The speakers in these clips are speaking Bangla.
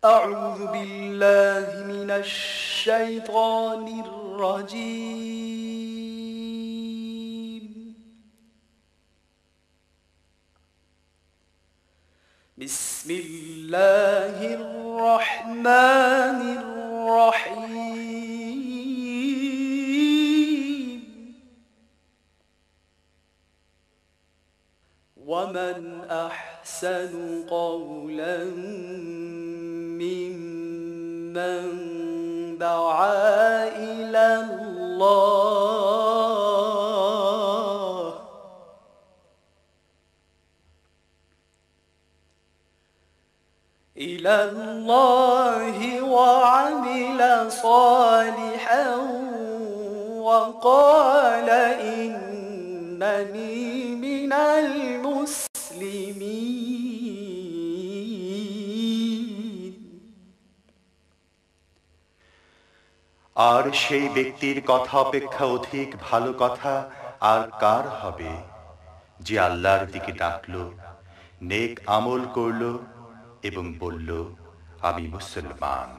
أعوذ بالله من الشيطان الرجيم. بسم الله الرحمن الرحيم. ومن أحسن قولا ممن دعا إلى الله وعمل صالحا وقال إنني من المسلمين. আর সেই ব্যক্তির কথা অপেক্ষা অধিক ভালো কথা আর কার হবে, যে আল্লাহর দিকে ডাকলো, নেক আমল করলো এবং বলল, আমি মুসলমান।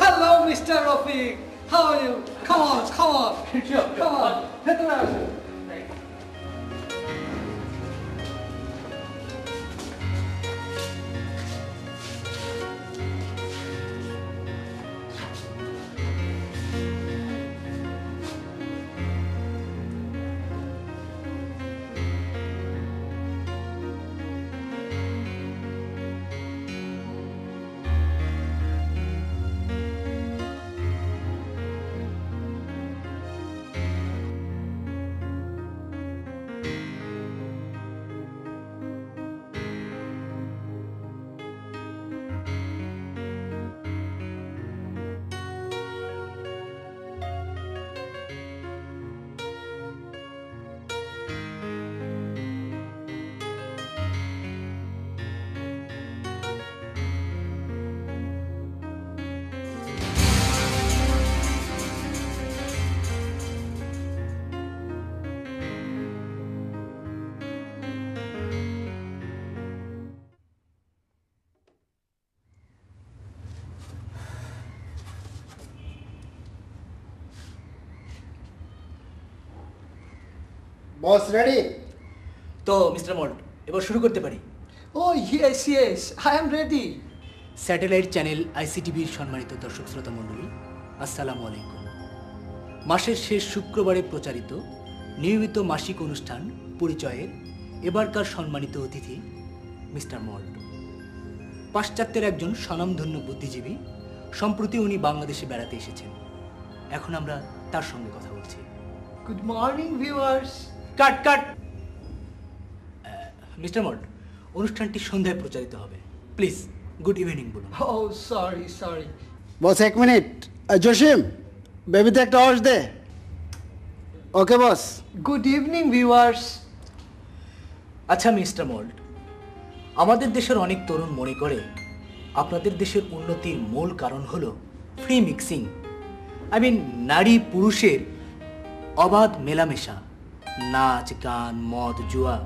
Hello, Mr. Rafiq. How are you? Come on. Come on. ভেতরে আসুন। বস রেডি? তো মিস্টার মল্ট, এবার শুরু করতে পারি। Oh, yes, yes. I am ready. Satellite channel আইসিটিভির সম্মানিত দর্শক শ্রোতা মণ্ডলী, আসসালামু আলাইকুম। মাসের শেষ শুক্রবারে প্রচারিত নিয়মিত মাসিক অনুষ্ঠান পরিচয়ের এবারকার সম্মানিত অতিথি মিস্টার মল্ট। পাশ্চাত্যের একজন স্বনামধন্য বুদ্ধিজীবী। সম্প্রতি উনি বাংলাদেশে বেড়াতে এসেছেন। এখন আমরা তার সঙ্গে কথা বলছি। Good morning, viewers. কাট কাট। মিস্টার মল্ট, অনুষ্ঠানটি সন্ধ্যায় প্রচারিত হবে। প্লিজ গুড ইভিনিং বলুন। Oh, sorry. বস এক মিনিট। জসিম, বেবিতে একটা অর্স দে। ওকে বস। Good evening, viewers. আচ্ছা মিস্টার মল্ট, আমাদের দেশের অনেক তরুণ মনে করে আপনাদের দেশের উন্নতির মূল কারণ হলো ফ্রি মিক্সিং। নারী পুরুষের অবাধ মেলামেশা, নাচ গান মদ জুয়া,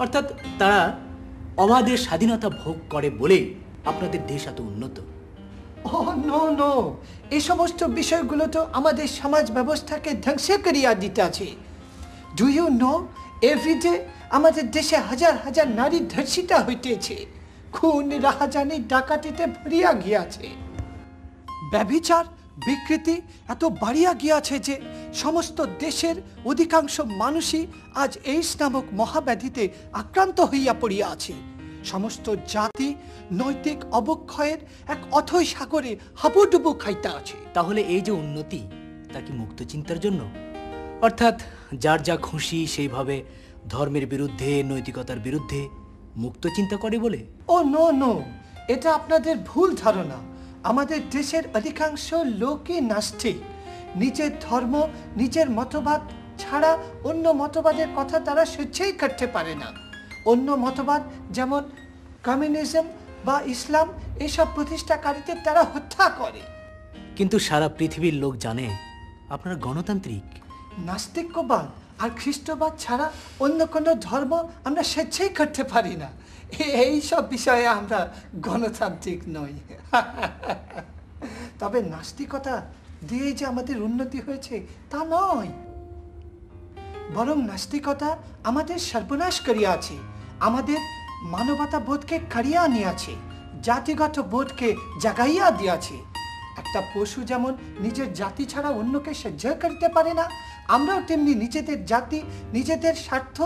অর্থাৎ তারা অবাধের স্বাধীনতা ভোগ করে বলেই আপনাদের দেশ এত উন্নত। Oh, no. এই সমস্ত বিষয়গুলো তো আমাদের সমাজ ব্যবস্থাকে ধ্বংস করিয়া দিতে আছে। ডু ইউ নো, এভরিডে আমাদের দেশে হাজার হাজার নারী ধর্ষিত হইতেছে, খুন রাহাজানি ডাকাতিতে ভরিয়া গিয়াছে। ব্যভিচার বিকৃতি এত বাড়িয়া গিয়াছে যে সমস্ত দেশের অধিকাংশ মানুষই আজ এইডস নামক মহাব্যাধিতে আক্রান্ত হইয়া পড়িয়া আছে। সমস্ত জাতি নৈতিক অবক্ষয়ের এক অথৈ সাগরে হাবুডুবু খাইতে আছে। তাহলে এই যে উন্নতি, তা কি মুক্ত চিন্তার জন্য? অর্থাৎ যার যা খুশি সেইভাবে ধর্মের বিরুদ্ধে নৈতিকতার বিরুদ্ধে মুক্ত চিন্তা করে বলে? ও নো, এটা আপনাদের ভুল ধারণা। আমাদের দেশের অধিকাংশ লোকই নাস্তিক। নিজের ধর্ম নিজের মতবাদ ছাড়া অন্য মতবাদের কথা তারা সহ্যই করতে পারে না। অন্য মতবাদ যেমন কমিউনিজম বা ইসলাম, এসব প্রতিষ্ঠাকারীদের তারা হত্যা করে। কিন্তু সারা পৃথিবীর লোক জানে আপনারা গণতান্ত্রিক। নাস্তিক্যবাদ আর খ্রিস্টবাদ ছাড়া অন্য কোনো ধর্ম আমরা স্বেচ্ছাই করতে পারি না। এই সব বিষয়ে আমরা গণতান্ত্রিক নই। তবে নাস্তিকতা দিয়ে যে আমাদের উন্নতি হয়েছে তা নয়, বরং নাস্তিকতা আমাদের সর্বনাশ করিয়াছে, আমাদের মানবতা বোধকে কাড়িয়া নিয়াছে, জাতিগত বোধকে জাগাইয়া দিয়াছে। একটা পশু যেমন নিজের জাতি ছাড়া অন্যকে সহ্য করতে পারে না, আমরাও তেমনি নিজেদের জাতি নিজেদের স্বার্থ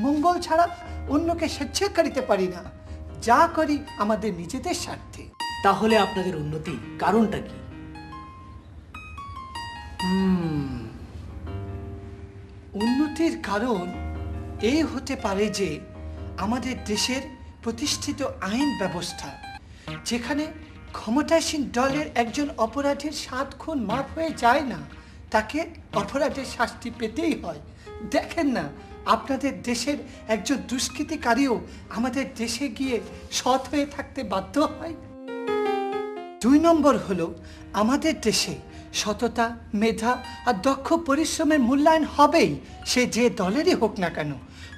মঙ্গল ছাড়া অন্যকে সহ্য করিতে পারি না। যা করি আমাদের নিজেদের স্বার্থে। তাহলে আপনাদের উন্নতি কারণটা কি? উন্নতির কারণ এই হতে পারে যে আমাদের দেশের প্রতিষ্ঠিত আইন ব্যবস্থা, যেখানে ক্ষমতাসীন দলের একজন অপরাধীর 7 খুন মাফ হয়ে যায় না, তাকে অপরাধের শাস্তি পেতেই হয়। দেখেন না, আপনাদের দেশের একজন দুষ্কৃতিকারীও আমাদের দেশে গিয়ে সৎ হয়ে থাকতে বাধ্য হয়। 2 নম্বর হলো, আমাদের দেশে সততা, মেধা আর দক্ষ পরিশ্রমের মূল্যায়ন হবেই, সে যে দলেরই হোক না কেন।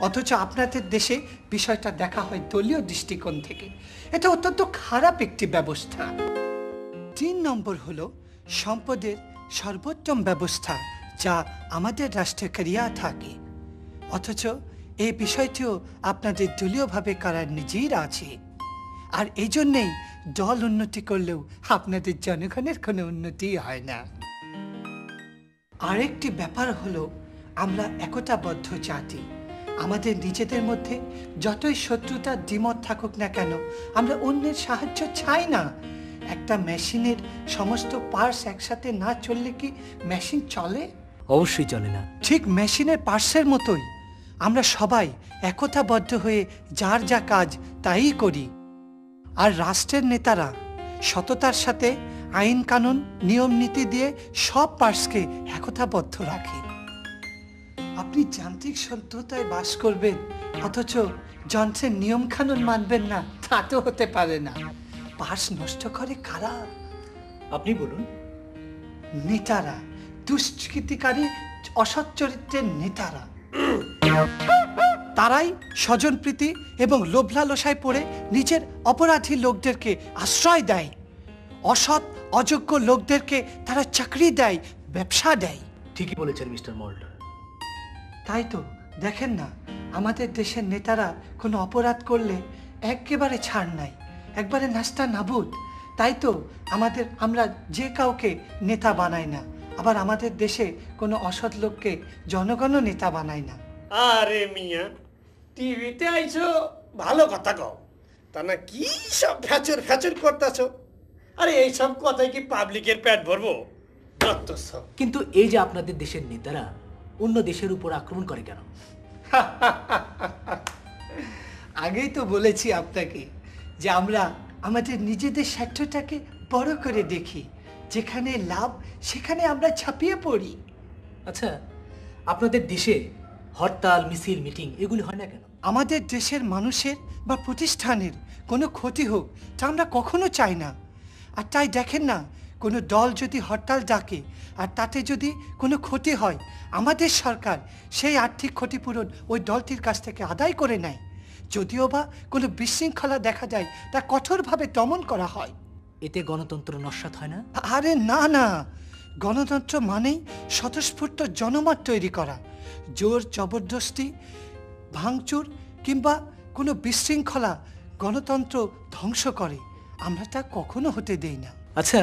অথচ আপনাদের দেশে বিষয়টা দেখা হয় দলীয় দৃষ্টিকোণ থেকে। এটা অত্যন্ত খারাপ একটি ব্যবস্থা। 3 নম্বর হলো সম্পদের সর্বোত্তম ব্যবস্থা, যা আমাদের রাষ্ট্রে করিয়া থাকে। অথচ এই বিষয়টিও আপনাদের দলীয়ভাবে করার নিজের আছে। আর এই জন্যেই দল উন্নতি করলেও আপনাদের জনগণের কোনো উন্নতি হয় না। আরেকটি ব্যাপার হলো, আমরা একতাবদ্ধ জাতি। আমাদের নিজেদের মধ্যে যতই শত্রুতা দ্বিমত থাকুক না কেন, আমরা অন্যের সাহায্য চাই না। একটা মেশিনের সমস্ত পার্টস একসাথে না চললে কি মেশিন চলে? অবশ্যই চলে না। ঠিক মেশিনের পার্টসের মতোই আমরা সবাই একতাবদ্ধ হয়ে যার যা কাজ তাই করি। আর রাষ্ট্রের নেতারা সততার সাথে আইন কানুন নিয়ম নীতি দিয়ে সব পার্টসকে একতাবদ্ধ রাখে। আপনি যান্ত্রিক সভ্যতায় বাস করবেন অথচ যন্ত্রের নিয়ম কানুন মানবেন না, তা তো হতে পারে না। পার্টস নষ্ট করে কারা? আপনি বলুন। নেতারা, দুষ্কৃতিকারী অসৎ চরিত্রের নেতারা। তারাই স্বজনপ্রীতি এবং লোভলালসায় পড়ে নিজের অপরাধী লোকদেরকে আশ্রয় দেয়। অসৎ অযোগ্য লোকদেরকে তারা চাকরি দেয়, ব্যবসা দেয়। ঠিকই বলেছেন মিস্টার মল্ট। তাই তো দেখেন না, আমাদের দেশের নেতারা কোনো অপরাধ করলে একেবারে ছাড় নাই, একবারে নাস্তা নাবুদ। তাই তো আমরা যে কাউকে নেতা বানাই না, আবার আমাদের দেশে কোনো অসৎ লোককে জনগণও নেতা বানায় না। আরে মিয়া, টিভিতে আইছো ভালো কথা কও, তা না কি সব ফ্যাচর ফ্যাচর করতেছো? আরে এইসব কথাই কি পাবলিকের পেট ভরবো? যত সব। কিন্তু এই যে আপনাদের দেশের নেতারা অন্য দেশের উপর আক্রমণ করে কেন? আগেই তো বলেছি আপনাকে যে আমরা আমাদের নিজেদের স্বার্থটাকে বড় করে দেখি, যেখানে লাভ সেখানে আমরা ছাপিয়ে পড়ি। আচ্ছা, আপনাদের দেশে হরতাল, মিছিল, মিটিং এগুলি হয় না কেন? আমাদের দেশের মানুষের বা প্রতিষ্ঠানের কোনো ক্ষতি হোক তা আমরা কখনো চাই না। আর তাই দেখেন না, কোনো দল যদি হরতাল ডাকে আর তাতে যদি কোনো ক্ষতি হয়, আমাদের সরকার সেই আর্থিক ক্ষতিপূরণ ওই দলটির কাছ থেকে আদায় করে নেয়। যদিও বা কোনো বিশৃঙ্খলা দেখা যায়, তা কঠোরভাবে দমন করা হয়। এতে গণতন্ত্র নস্যাৎ হয় না? আরে না না, গণতন্ত্র মানেই স্বতঃস্ফূর্ত জনমত তৈরি করা। জোর জবরদস্তি, ভাঙচুর কিংবা কোনো বিশৃঙ্খলা গণতন্ত্র ধ্বংস করে, আমরা তা কখনো হতে দেই না। আচ্ছা,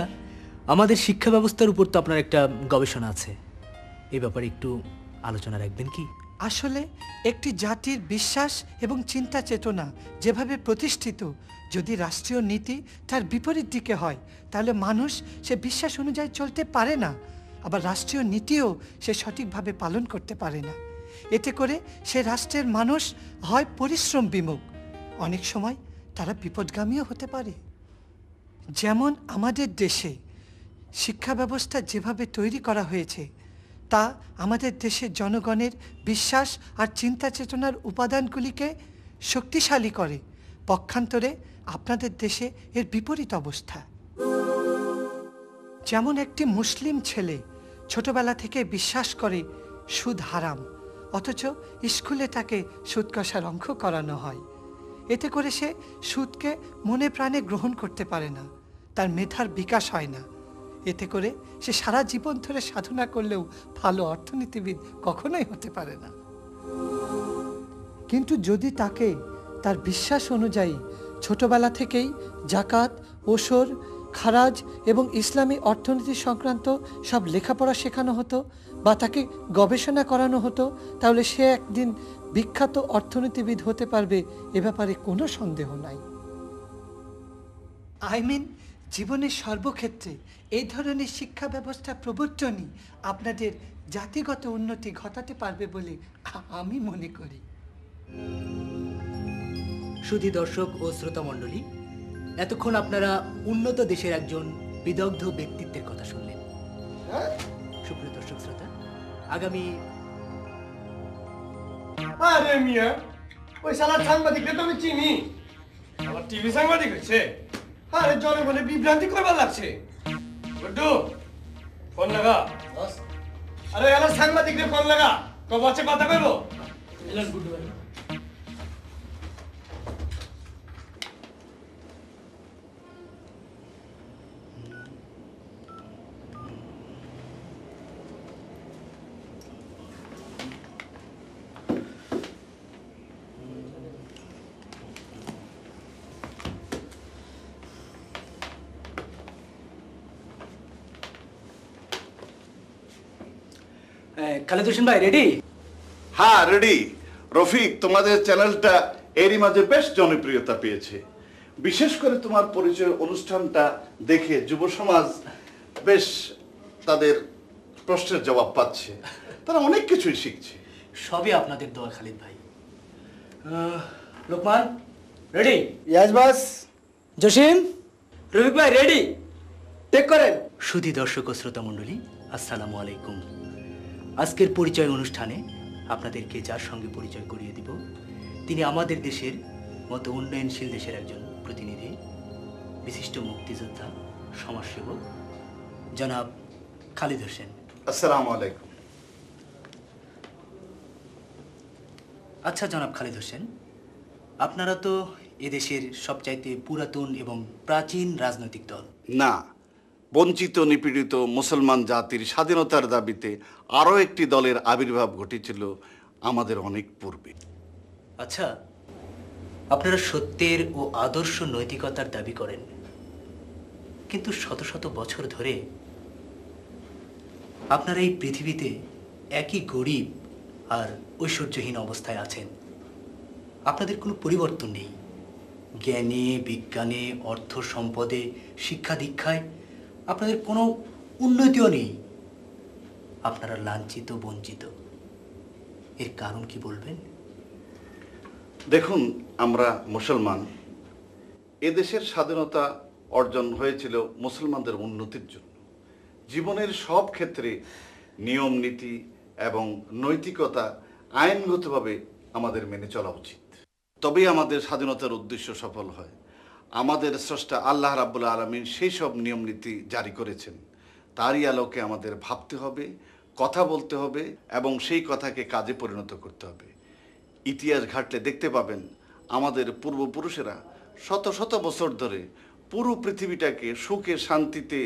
আমাদের শিক্ষা ব্যবস্থার উপর তো আপনার একটা গবেষণা আছে, এই ব্যাপারে একটু আলোচনা রাখবেন কি? আসলে একটি জাতির বিশ্বাস এবং চিন্তা চেতনা যেভাবে প্রতিষ্ঠিত, যদি রাষ্ট্রীয় নীতি তার বিপরীত দিকে হয়, তাহলে মানুষ সে বিশ্বাস অনুযায়ী চলতে পারে না, আবার রাষ্ট্রীয় নীতিও সে সঠিকভাবে পালন করতে পারে না। এতে করে সে রাষ্ট্রের মানুষ হয় পরিশ্রম বিমুখ, অনেক সময় তারা বিপদগামীও হতে পারে। যেমন আমাদের দেশে শিক্ষা ব্যবস্থা যেভাবে তৈরি করা হয়েছে, তা আমাদের দেশের জনগণের বিশ্বাস আর চিন্তা চেতনার উপাদানগুলিকে শক্তিশালী করে। পক্ষান্তরে আপনাদের দেশে এর বিপরীত অবস্থা। যেমন একটি মুসলিম ছেলে ছোটবেলা থেকে বিশ্বাস করে সুদ হারাম, অথচ স্কুলে তাকে সুদ কষার অঙ্ক করানো হয়। এতে করে সে সুদকে মনে প্রাণে গ্রহণ করতে পারে না, তার মেধার বিকাশ হয় না। এতে করে সে সারা জীবন ধরে সাধনা করলেও ভালো অর্থনীতিবিদ কখনোই হতে পারে না। কিন্তু যদি তাকে তার বিশ্বাস অনুযায়ী ছোটবেলা থেকেই জাকাত, ওসর, খারাজ এবং ইসলামী অর্থনীতি সংক্রান্ত সব লেখাপড়া শেখানো হতো বা তাকে গবেষণা করানো হতো, তাহলে সে একদিন বিখ্যাত অর্থনীতিবিদ হতে পারবে, এ ব্যাপারে কোনো সন্দেহ নাই। জীবনের সর্বক্ষেত্রে এই ধরনের শিক্ষা ব্যবস্থা প্রবর্তনই আপনাদের জাতিগত উন্নতি ঘটাতে পারবে বলে আমি মনে করি। সুধী দর্শক ও শ্রোতা মণ্ডলী, এতক্ষণ আপনারা উন্নত দেশের একজন বিদগ্ধ ব্যক্তিত্বের কথা শুনলেন। সুপ্রিয় দর্শক শ্রোতা, আগামী আরে মিয়া, ওই শালা সাংবাদিককে তো আমি চিনি, আমার টিভি সাংবাদিক হয়েছে। আরে জনগণের বিভ্রান্তি করবার লাগছে। গুড্ডু, ফোন লাগা। আরে এলা সাংবাদিকদের ফোন লাগা, কব আছে কথা কইবো। গুড্ডু ভাই, খালেদ হোসেন ভাই রেডি? হ্যাঁ রেডি। রফিক, তোমাদের চ্যানেলটা এরই মাঝে বেশ জনপ্রিয়তা পেয়েছে। বিশেষ করে তোমার পরিচয় অনুষ্ঠানটা দেখে যুব সমাজ বেশ তাদের প্রশ্নের জবাব পাচ্ছে, তারা অনেক কিছুই শিখছে। সবই আপনাদের দোয়া খালিদ ভাই। লোকমান রেডি? ইয়াস বাস। জসিম, রফিক ভাই রেডি, টেক করেন। সুধী দর্শক ও শ্রোতা মণ্ডলী, আসসালামু আলাইকুম। আজকের পরিচয় অনুষ্ঠানে আপনাদেরকে যার সঙ্গে পরিচয় করিয়ে দিব, তিনি আমাদের দেশের মতো উন্নয়নশীল দেশের একজন প্রতিনিধি, বিশিষ্ট মুক্তিযোদ্ধা, সমাজসেবক, জনাব খালিদ হোসেন। আসসালামু আলাইকুম। আচ্ছা জনাব খালিদ হোসেন, আপনারা তো এদেশের সবচাইতে পুরাতন এবং প্রাচীন রাজনৈতিক দল। না, বঞ্চিত নিপীড়িত মুসলমান জাতির স্বাধীনতার দাবিতে আরও একটি দলের আবির্ভাব ঘটেছিল আমাদের অনেক পূর্বে। আচ্ছা, আপনারা সত্যের ও আদর্শ নৈতিকতার দাবি করেন, কিন্তু শত শত বছর ধরে আপনারা এই পৃথিবীতে একই গরিব আর ঐশ্বর্যহীন অবস্থায় আছেন। আপনাদের কোনো পরিবর্তন নেই। জ্ঞানে, বিজ্ঞানে, অর্থ সম্পদে, শিক্ষা দীক্ষায় আপনাদের কোনো উন্নতিও নেই। আপনারা লাঞ্ছিত, বঞ্চিত। এর কারণ কি বলবেন? দেখুন, আমরা মুসলমান। এদেশের স্বাধীনতা অর্জন হয়েছিল মুসলমানদের উন্নতির জন্য। জীবনের সব ক্ষেত্রে নিয়ম নীতি এবং নৈতিকতা আইনগতভাবে আমাদের মেনে চলা উচিত, তবেই আমাদের স্বাধীনতার উদ্দেশ্য সফল হয়। আমাদের স্রষ্টা আল্লাহ রাব্বুল আলামিন সেই সব নিয়ম নীতি জারি করেছেন, তারই আলোকে আমাদের ভাবতে হবে, কথা বলতে হবে এবং সেই কথাকে কাজে পরিণত করতে হবে। ইতিহাস ঘাটলে দেখতে পাবেন আমাদের পূর্বপুরুষেরা শত শত বছর ধরে পুরো পৃথিবীটাকে সুখে, শান্তিতে,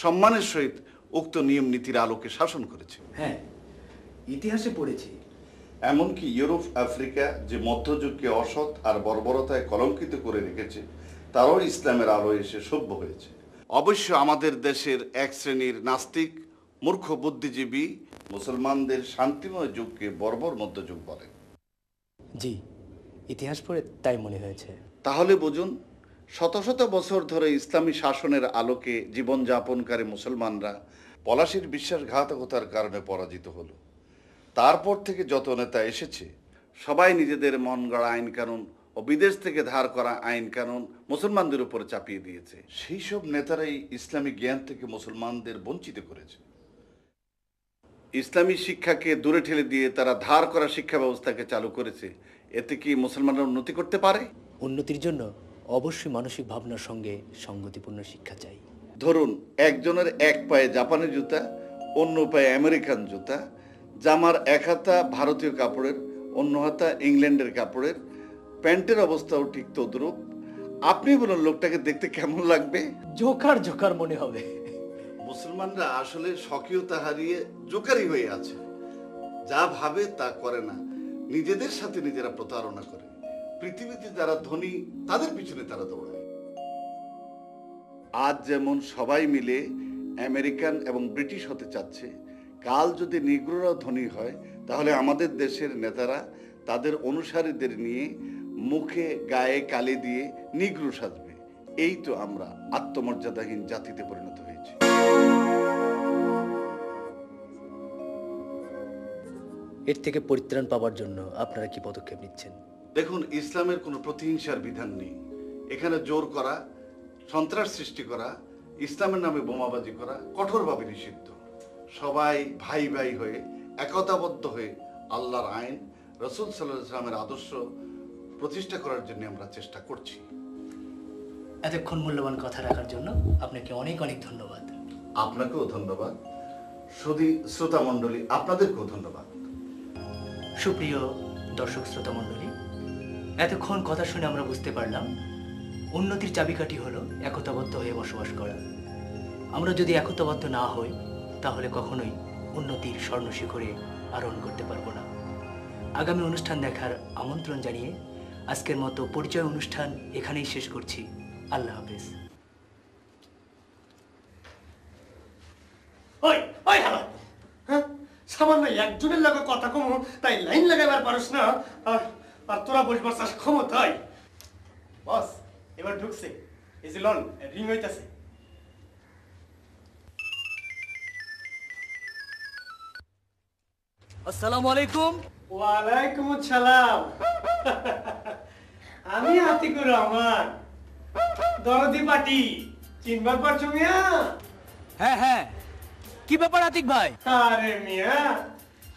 সম্মানের সহিত উক্ত নিয়ম নীতির আলোকে শাসন করেছে। হ্যাঁ, ইতিহাসে পড়েছি। এমনকি ইউরোপ, আফ্রিকা যে মধ্যযুগকে অসৎ আর বর্বরতায় কলঙ্কিত করে রেখেছে, তারাও ইসলামের আলো এসে সভ্য হয়েছে। অবশ্য আমাদের দেশের এক শ্রেণীর নাস্তিক, মূর্খ বুদ্ধিজীবী মুসলমানদের শান্তিময় যুগকে বর্বর মধ্যযুগ বলে। জি, ইতিহাস পড়ে তাই মনে হয়েছে। তাহলে বুঝুন, শত শত বছর ধরে ইসলামী শাসনের আলোকে জীবনযাপনকারী মুসলমানরা পলাশির বিশ্বাসঘাতকতার কারণে পরাজিত হলো। তারপর থেকে যত নেতা এসেছে, সবাই নিজেদের মন গড়া আইন কানুন ও বিদেশ থেকে ধার করা আইন কানুন মুসলমানদের উপরে চাপিয়ে দিয়েছে। সেই সব নেতারাই ইসলামী জ্ঞান থেকে মুসলমানদের বঞ্চিত করেছে। ইসলামী শিক্ষাকে দূরে ঠেলে দিয়ে তারা ধার করা শিক্ষা ব্যবস্থাকে চালু করেছে। এতে কি মুসলমানরা উন্নতি করতে পারে? উন্নতির জন্য অবশ্যই মানসিক ভাবনার সঙ্গে সঙ্গতিপূর্ণ শিক্ষা চাই। ধরুন, একজনের এক পায়ে জাপানি জুতা, অন্য পায়ে আমেরিকান জুতা, জামার এক হাতা ভারতীয় কাপড়ের, অন্য হাতা ইংল্যান্ডের কাপড়ের, প্যান্টের অবস্থাও ঠিক তদ্রূপ। আপনি বলুন, লোকটাকে দেখতে কেমন লাগবে? জোকার জোকার মনে হবে। মুসলমানরা আসলে স্বকীয়তা হারিয়ে জোকারি হয়ে আছে। যা ভাবে তা করে না, নিজেদের সাথে নিজেরা প্রতারণা করে। পৃথিবীতে যারা ধনী, তাদের পিছনে তারা দৌড়ায়। আজ যেমন সবাই মিলে আমেরিকান এবং ব্রিটিশ হতে চাচ্ছে, কাল যদি নিগ্রোরাও ধনী হয়, তাহলে আমাদের দেশের নেতারা তাদের অনুসারীদের নিয়ে মুখে গায়ে কালি দিয়ে নিগ্রো সাজবে। এই তো আমরা আত্মমর্যাদাহীন জাতিতে পরিণত হয়েছি। এর থেকে পরিত্রাণ পাওয়ার জন্য আপনারা কি পদক্ষেপ নিচ্ছেন? দেখুন, ইসলামের কোনো প্রতিহিংসার বিধান নেই। এখানে জোর করা, সন্ত্রাস সৃষ্টি করা, ইসলামের নামে বোমাবাজি করা কঠোরভাবে নিষিদ্ধ। সবাই ভাই ভাই হয়ে, একতাবদ্ধ হয়ে আল্লাহর আইন, রাসূল সাল্লাল্লাহু আলাইহি ওয়াসাল্লামের আদর্শ প্রতিষ্ঠা করার জন্য আমরা চেষ্টা করছি। এতক্ষণ মূল্যবান কথা রাখার জন্য আপনাকে অনেক অনেক ধন্যবাদ। আপনাকেও ধন্যবাদ। শুধু শ্রোতা মণ্ডলী, আপনাদেরকেও ধন্যবাদ। সুপ্রিয় দর্শক শ্রোতা মণ্ডলী, এতক্ষণ কথা শুনে আমরা বুঝতে পারলাম উন্নতির চাবিকাঠি হলো একতাবদ্ধ হয়ে বসবাস করা। আমরা যদি একতাবদ্ধ না হই, তাহলে কখনোই উন্নতির স্বর্ণ শিখরে আরোহণ করতে পারবো না। আগামী অনুষ্ঠান দেখার আমন্ত্রণ জানিয়ে আজকের মতো পরিচয় অনুষ্ঠান এখানেই শেষ করছি। আল্লাহ হাফেজ। ওই ওই হ্যালো, হ্যাঁ, সামান্য একজনের লাগে কথা কম, তাই লাইন লাগাইবার পারস না। আর আর তোরা বসবার চাস ক্ষমতায়। বস এবার ঢুকছে, এই যে লন রিং হইতাছে। আসসালামু আলাইকুম। ওয়ালাইকুম আসসালাম। আমি আতিকুর রহমান, দরদি পাটি। চিনবার পারছো মিয়া? হ্যাঁ হ্যাঁ, কি ব্যাপার আতিক ভাই? আরে মিয়া,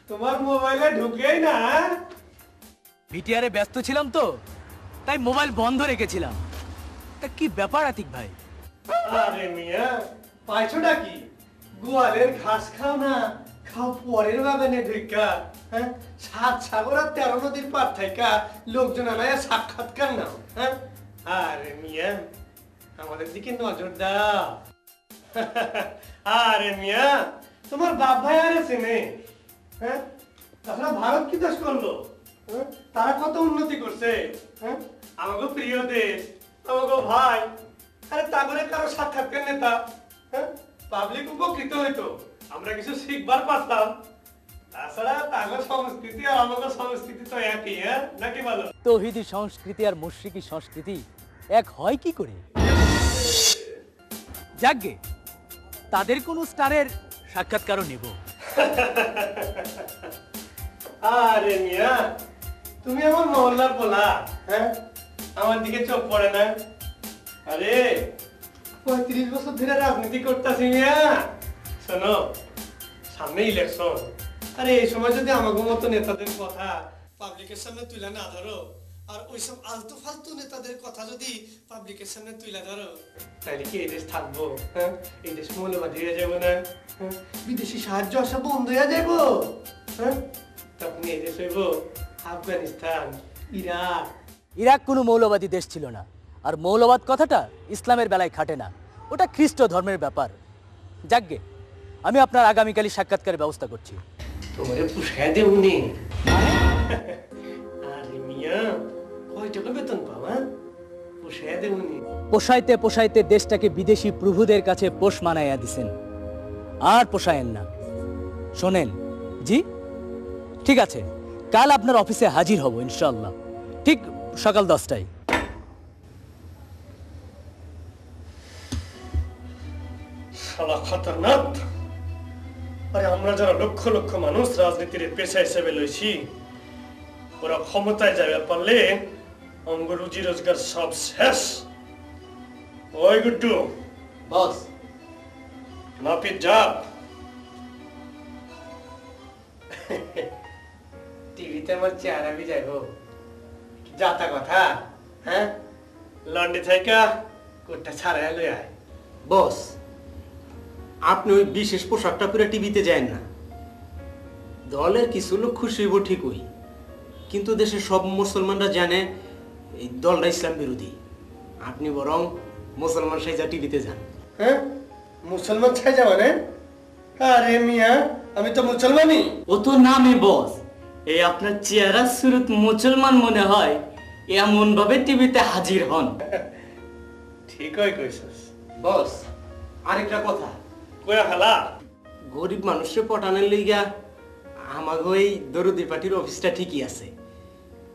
তোমার মোবাইলে ঢুকেই না। ভিটিআরে ব্যস্ত ছিলাম তো, তাই মোবাইল বন্ধ রেখেছিলাম। তা কি ব্যাপার আতিক ভাই? আরে মিয়া, পাইছোটা কি? গোয়ালের ঘাস খাও না, খাও পরের বাগানে ঢুকা। হ্যাঁ, ৭ সাগর আর ১৩ নদীর পার থাইকা লোকজন আনায়া সাক্ষাৎকার নাও। হ্যাঁ, আরে মিয়া, আমাদের দিকে নজর দাও। আরে মিয়া, তোমার বাপ ভাই আর আছে নে? হ্যাঁ, তাছাড়া ভারত কি দেশ করলো? হ্যাঁ? তারা কত উন্নতি করছে। হ্যাঁ, আমাকে প্রিয় দেশ, আমাকে ভাই। আরে তাগরে কারো সাক্ষাৎকার নেতা, হ্যাঁ, পাবলিক উপকৃত হইতো, আমরা কিছু শিখবার পারতাম। তাছাড়া তাগর সংস্কৃতি আর আমাকে সংস্কৃতি তো একই, হ্যাঁ নাকি বলো? তৌহিদি সংস্কৃতি আর মুশরিকি সংস্কৃতি এক হয় কি করে? যাকগে, তাদের কোন স্টারের সাক্ষাৎকারও নেব। আরে মিয়া, তুমি আমার মহল্লার বলা, হ্যাঁ, আমার দিকে চোখ পড়ে না? আরে 35 বছর ধরে রাজনীতি করতেছি মিয়া। শোনো, সামনে ইলেকশন। আরে এই সময় যদি আমাকে মতো নেতাদের কথা পাবলিকের সামনে তুলে না ধরো, আর ওইসব আলতু ফালতু নেতাদের কথা যদি পাবলিকের সামনে তুলে ধরো, তাহলে কি এই দেশ থাকবো? হ্যাঁ, এই দেশ মৌলবাদী হয়ে যাবো না? হ্যাঁ, বিদেশি সাহায্য আসা বন্ধ হয়ে যাবো। হ্যাঁ, তখন এই দেশ হইব আফগানিস্তান, ইরাক। ইরাক কোনো মৌলবাদী দেশ ছিল না, আর মৌলবাদ কথাটা ইসলামের বেলায় খাটে না, ওটা খ্রিস্ট ধর্মের ব্যাপার। যাকগে, আমি আপনার আগামীকালই সাক্ষাৎকারের ব্যবস্থা করছি। তোমারে পুষায় দেউনি। আরে মিয়া, কয় টাকা বেতন পাওয়া? পুষায় দেউনি। পোষাইতে পোষাইতে দেশটাকে বিদেশি প্রভুদের কাছে পোষ মানাইয়া দিছেন, আর পোষায়েন না। শোনেন জি, ঠিক আছে, কাল আপনার অফিসে হাজির হব ইনশাআল্লাহ, ঠিক সকাল 10টায়। শালা খতরনাক। আরে আমরা যারা লক্ষ লক্ষ মানুষ রাজনীতির পেশা হিসেবে লইছি, ওরা ক্ষমতায় যাবে পারলে অঙ্গ রুজি রোজগার সব শেষ। ওই গুড্ডু বস, নাপিত জাপ। টিভিতে আমার চেহারা বি যাইব, যাতা কথা। হ্যাঁ, লন্ডে থাইকা কোটটা ছাড়াই লই আয়। বস, আপনি ওই বিশেষ পোশাকটা পরে টিভিতে যায় না। দলের কিছু লোক খুশি হইব ঠিকই, কিন্তু দেশের সব মুসলমানরা জানে এই দলটা ইসলাম বিরোধী। আপনি বরং মুসলমান সাইজা টিভিতে যান। হ্যাঁ, মুসলমান ছাই যাওয়া না? আরে মিয়া, আমি তো মুসলমানই। ও তো নামে বস, এই আপনার চেহারা সুরত মুসলমান মনে হয়, এমন ভাবে টিভিতে হাজির হন। ঠিকই কইছস বস, আরেকটা কথা, কইয়া খালা। গরিব মানুষকে পটানোর লিগা আমাকে এই দরদি পার্টির অফিসটা ঠিকই আছে,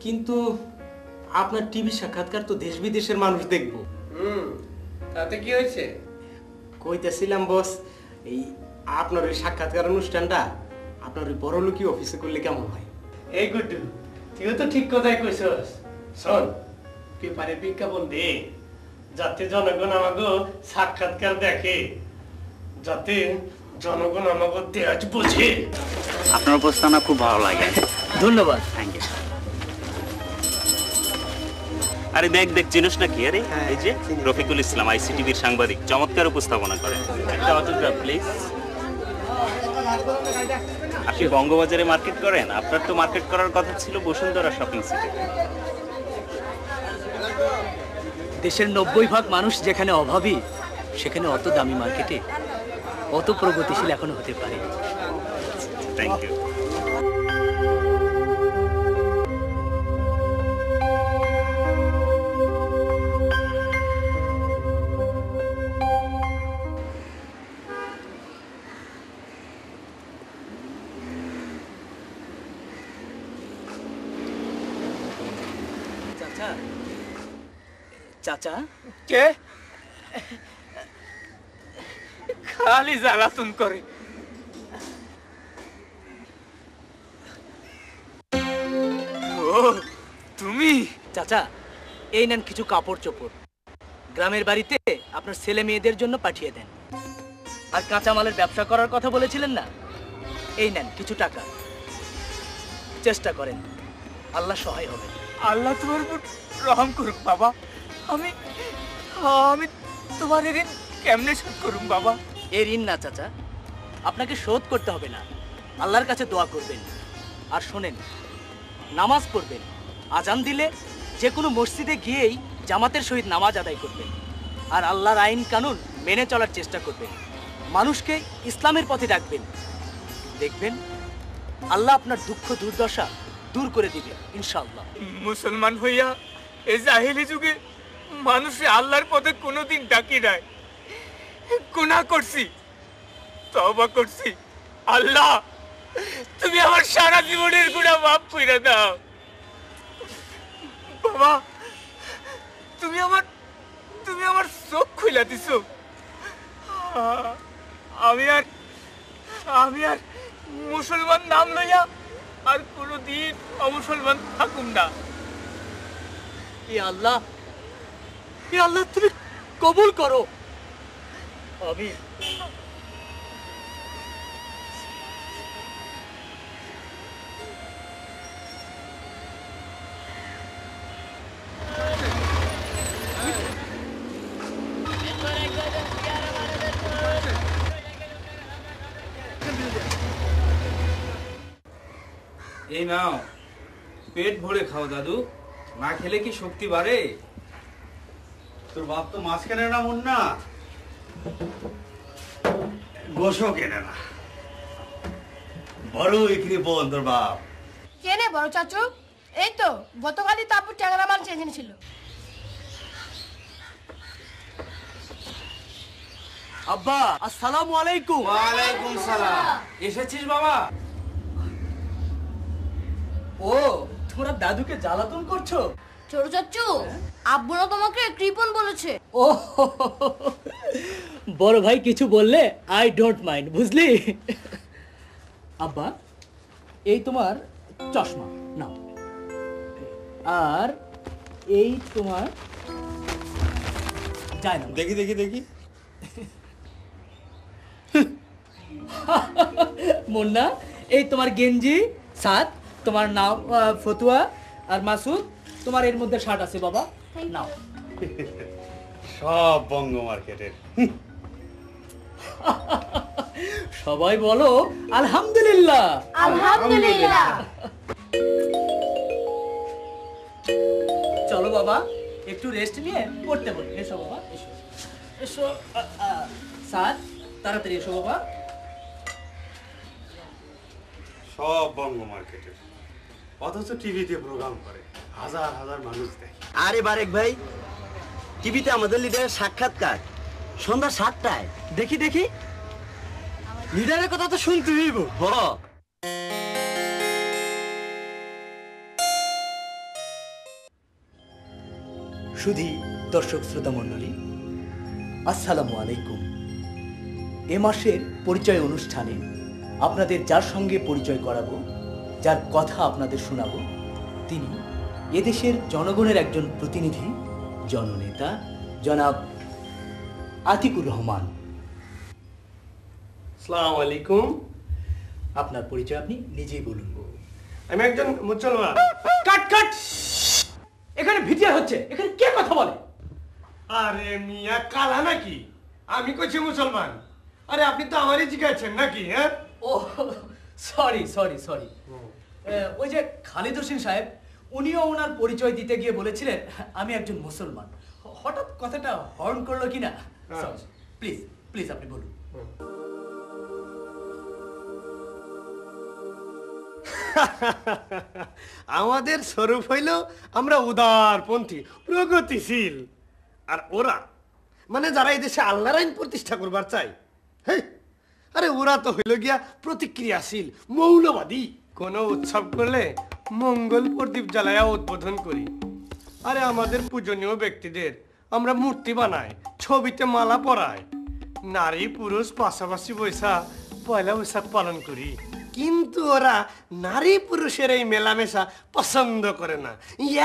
কিন্তু আপনার টিভি সাক্ষাৎকার তো দেশ বিদেশের মানুষ দেখবো। তাতে কি হয়েছে? কইতেছিলাম বস, এই আপনার ওই সাক্ষাৎকার অনুষ্ঠানটা আপনার ওই বড়লোকি অফিসে করলে কেমন হয়? এই গুড্ডু, তুইও তো ঠিক কথাই কইছস। শোন, পেপারে বিজ্ঞাপন দে, যাতে জনগণ আমাকে সাক্ষাৎকার দেখে, যাতে জনগণ আমাকে দেশ বোঝে। আপনার উপস্থাপনা খুব ভালো লাগে, ধন্যবাদ। Thank you. আরে দেখ দেখ, চিনিস না কি? আরে এই যে রফিকুল ইসলাম, আইসিটিভির সাংবাদিক, চমৎকার উপস্থাপনা করেন। একটা অটোগ্রাফ প্লিজ। আপনি বঙ্গবাজারে মার্কেট করেন? আপনার তো মার্কেট করার কথা ছিল বসুন্ধরা শপিং সিটি। দেশের 90% মানুষ যেখানে অভাবী, সেখানে অত দামি মার্কেটে অত প্রগতিশীল এখনো হতে পারে। Thank you. চাচা, চাচা, কে? খালি জ্বালাতন করে। ও তুমি? চাচা, এই নেন কিছু কাপড় চোপড়, গ্রামের বাড়িতে আপনার ছেলে মেয়েদের জন্য পাঠিয়ে দেন। আর কাঁচামালের ব্যবসা করার কথা বলেছিলেন না, এই নেন কিছু টাকা। চেষ্টা করেন, আল্লাহ সহায় হবে। আল্লাহ তোমার উপর রহম করুক বাবা। আমি তোমার ঋণ কেমনে শোধ করুম বাবা? এই ঋণ না চাচা, আপনাকে শোধ করতে হবে না, আল্লাহর কাছে দোয়া করবেন। আর শোনেন, নামাজ পড়বেন, আজান দিলে যে কোনো মসজিদে গিয়েই জামাতের সহিত নামাজ আদায় করবেন। আর আল্লাহর আইন কানুন মেনে চলার চেষ্টা করবেন, মানুষকে ইসলামের পথে ডাকবেন। দেখবেন আল্লাহ আপনার দুঃখ দুর্দশা দূর করে দিবে ইনশাআল্লাহ। মুসলমান হইয়া এই জাহিলি যুগে মানুষে আল্লাহর পথে কোনোদিন ডাকি নাই, গুনাহ করছি, তওবা করছি। আল্লাহ তুমি আমার সারা জীবনের গুনাহ মাফ কইরা দাও। বাবা তুমি আমার চোখ খুইলা দিছো। আমি আর মুসলমান নাম লইয়া আর কোনোদিন অমুসলমান থাকুম না। এ আল্লাহ তুমি কবুল করো। আমি এই নাও, পেট ভরে খাও দাদু, না খেলে কি শক্তি বাড়ে? তোর বাপ তো মাছ কেনে না মুন্না, গোশও কেনে না, বড় বিক্রি বোন তোর বাপ। কেনে বড় চাচু? এই তো গতকালই তাপু ট্যাংরা মাল চেঞ্জ ছিল। আব্বা আসসালামু আলাইকুম। ওয়ালাইকুম সালাম। এসেছিস বাবা? ও তোমরা দাদুকে জ্বালাতন করছো? ছোট চাচু আব্বু না তোমাকে কৃপণ বলেছে। ও বড় ভাই কিছু বললে আই ডোন্ট মাইন্ড, বুঝলি? আব্বা এই তোমার চশমা নাও, আর এই তোমার যায় না। দেখি দেখি দেখি। মুন্না এই তোমার গেঞ্জি, সাত তোমার নাম ফতুয়া, আর মাসুদ তোমার এর মধ্যে শার্ট আছে বাবা, নাও। সব বঙ্গ মার্কেটের। সবাই বলো আলহামদুলিল্লাহ। আলহামদুলিল্লাহ। চলো বাবা একটু রেস্ট নিয়ে পড়তে বলি। এসো বাবা, এসো এসো। সাত তাড়াতাড়ি এসো বাবা। সব বঙ্গ মার্কেটের, অথচ টিভিতে প্রোগ্রাম করে হাজার হাজার মানুষ দেখে। আরে বারেক ভাই, টিভিতে আমাদের লিডারের সাক্ষাৎকার সন্ধ্যা 7টায়। দেখি দেখি, লিডারের কথা তো শুনতে হইব। হ শুধু দর্শক শ্রোতা মণ্ডলী, আসসালামু আলাইকুম। এ মাসের পরিচয় অনুষ্ঠানে আপনাদের যার সঙ্গে পরিচয় করাবো, যার কথা আপনাদের শোনাবো, তিনি এদেশের জনগণের একজন প্রতিনিধি, জননেতা জনাব আতিকুর রহমান। আসসালামু আলাইকুম। আপনার পরিচয় আপনি নিজেই বলুন। আমি একজন মুসলমান। কাট কাট, এখানে ভিডিও হচ্ছে, এখানে কে কথা বলে? আরে মিয়া কালা নাকি? আমি কইছি মুসলমান। আরে আপনি তো আমারই জিজ্ঞাসছেন নাকি? হ্যাঁ, ও সরি সরি সরি। ওই যে খালিদ হোসেন সাহেব, উনিও ওনার পরিচয় দিতে গিয়ে বলেছিলেন আমি একজন মুসলমান। হঠাৎ কথাটা হর্ন করলো কিনা। প্লিজ প্লিজ আপনি বলুন। আমাদের স্বরূপ হইল আমরা উদারপন্থী, প্রগতিশীল। আর ওরা মানে যারা এই দেশে আল্লাহর আইন প্রতিষ্ঠা করবার চাই, হ্যাঁ, আরে ওরা তো হইল গিয়া প্রতিক্রিয়াশীল, মৌলবাদী। কোনো উৎসব করলে মঙ্গল প্রদীপ জ্বালায়া উদ্বোধন করি। আরে আমাদের পূজনীয় ব্যক্তিদের আমরা মূর্তি বানাই, ছবিতে মালা পরাই, নারী পুরুষ পাশাপাশি বৈশা পয়লা বৈশাখ পালন করি। কিন্তু ওরা নারী পুরুষের এই মেলামেশা পছন্দ করে না।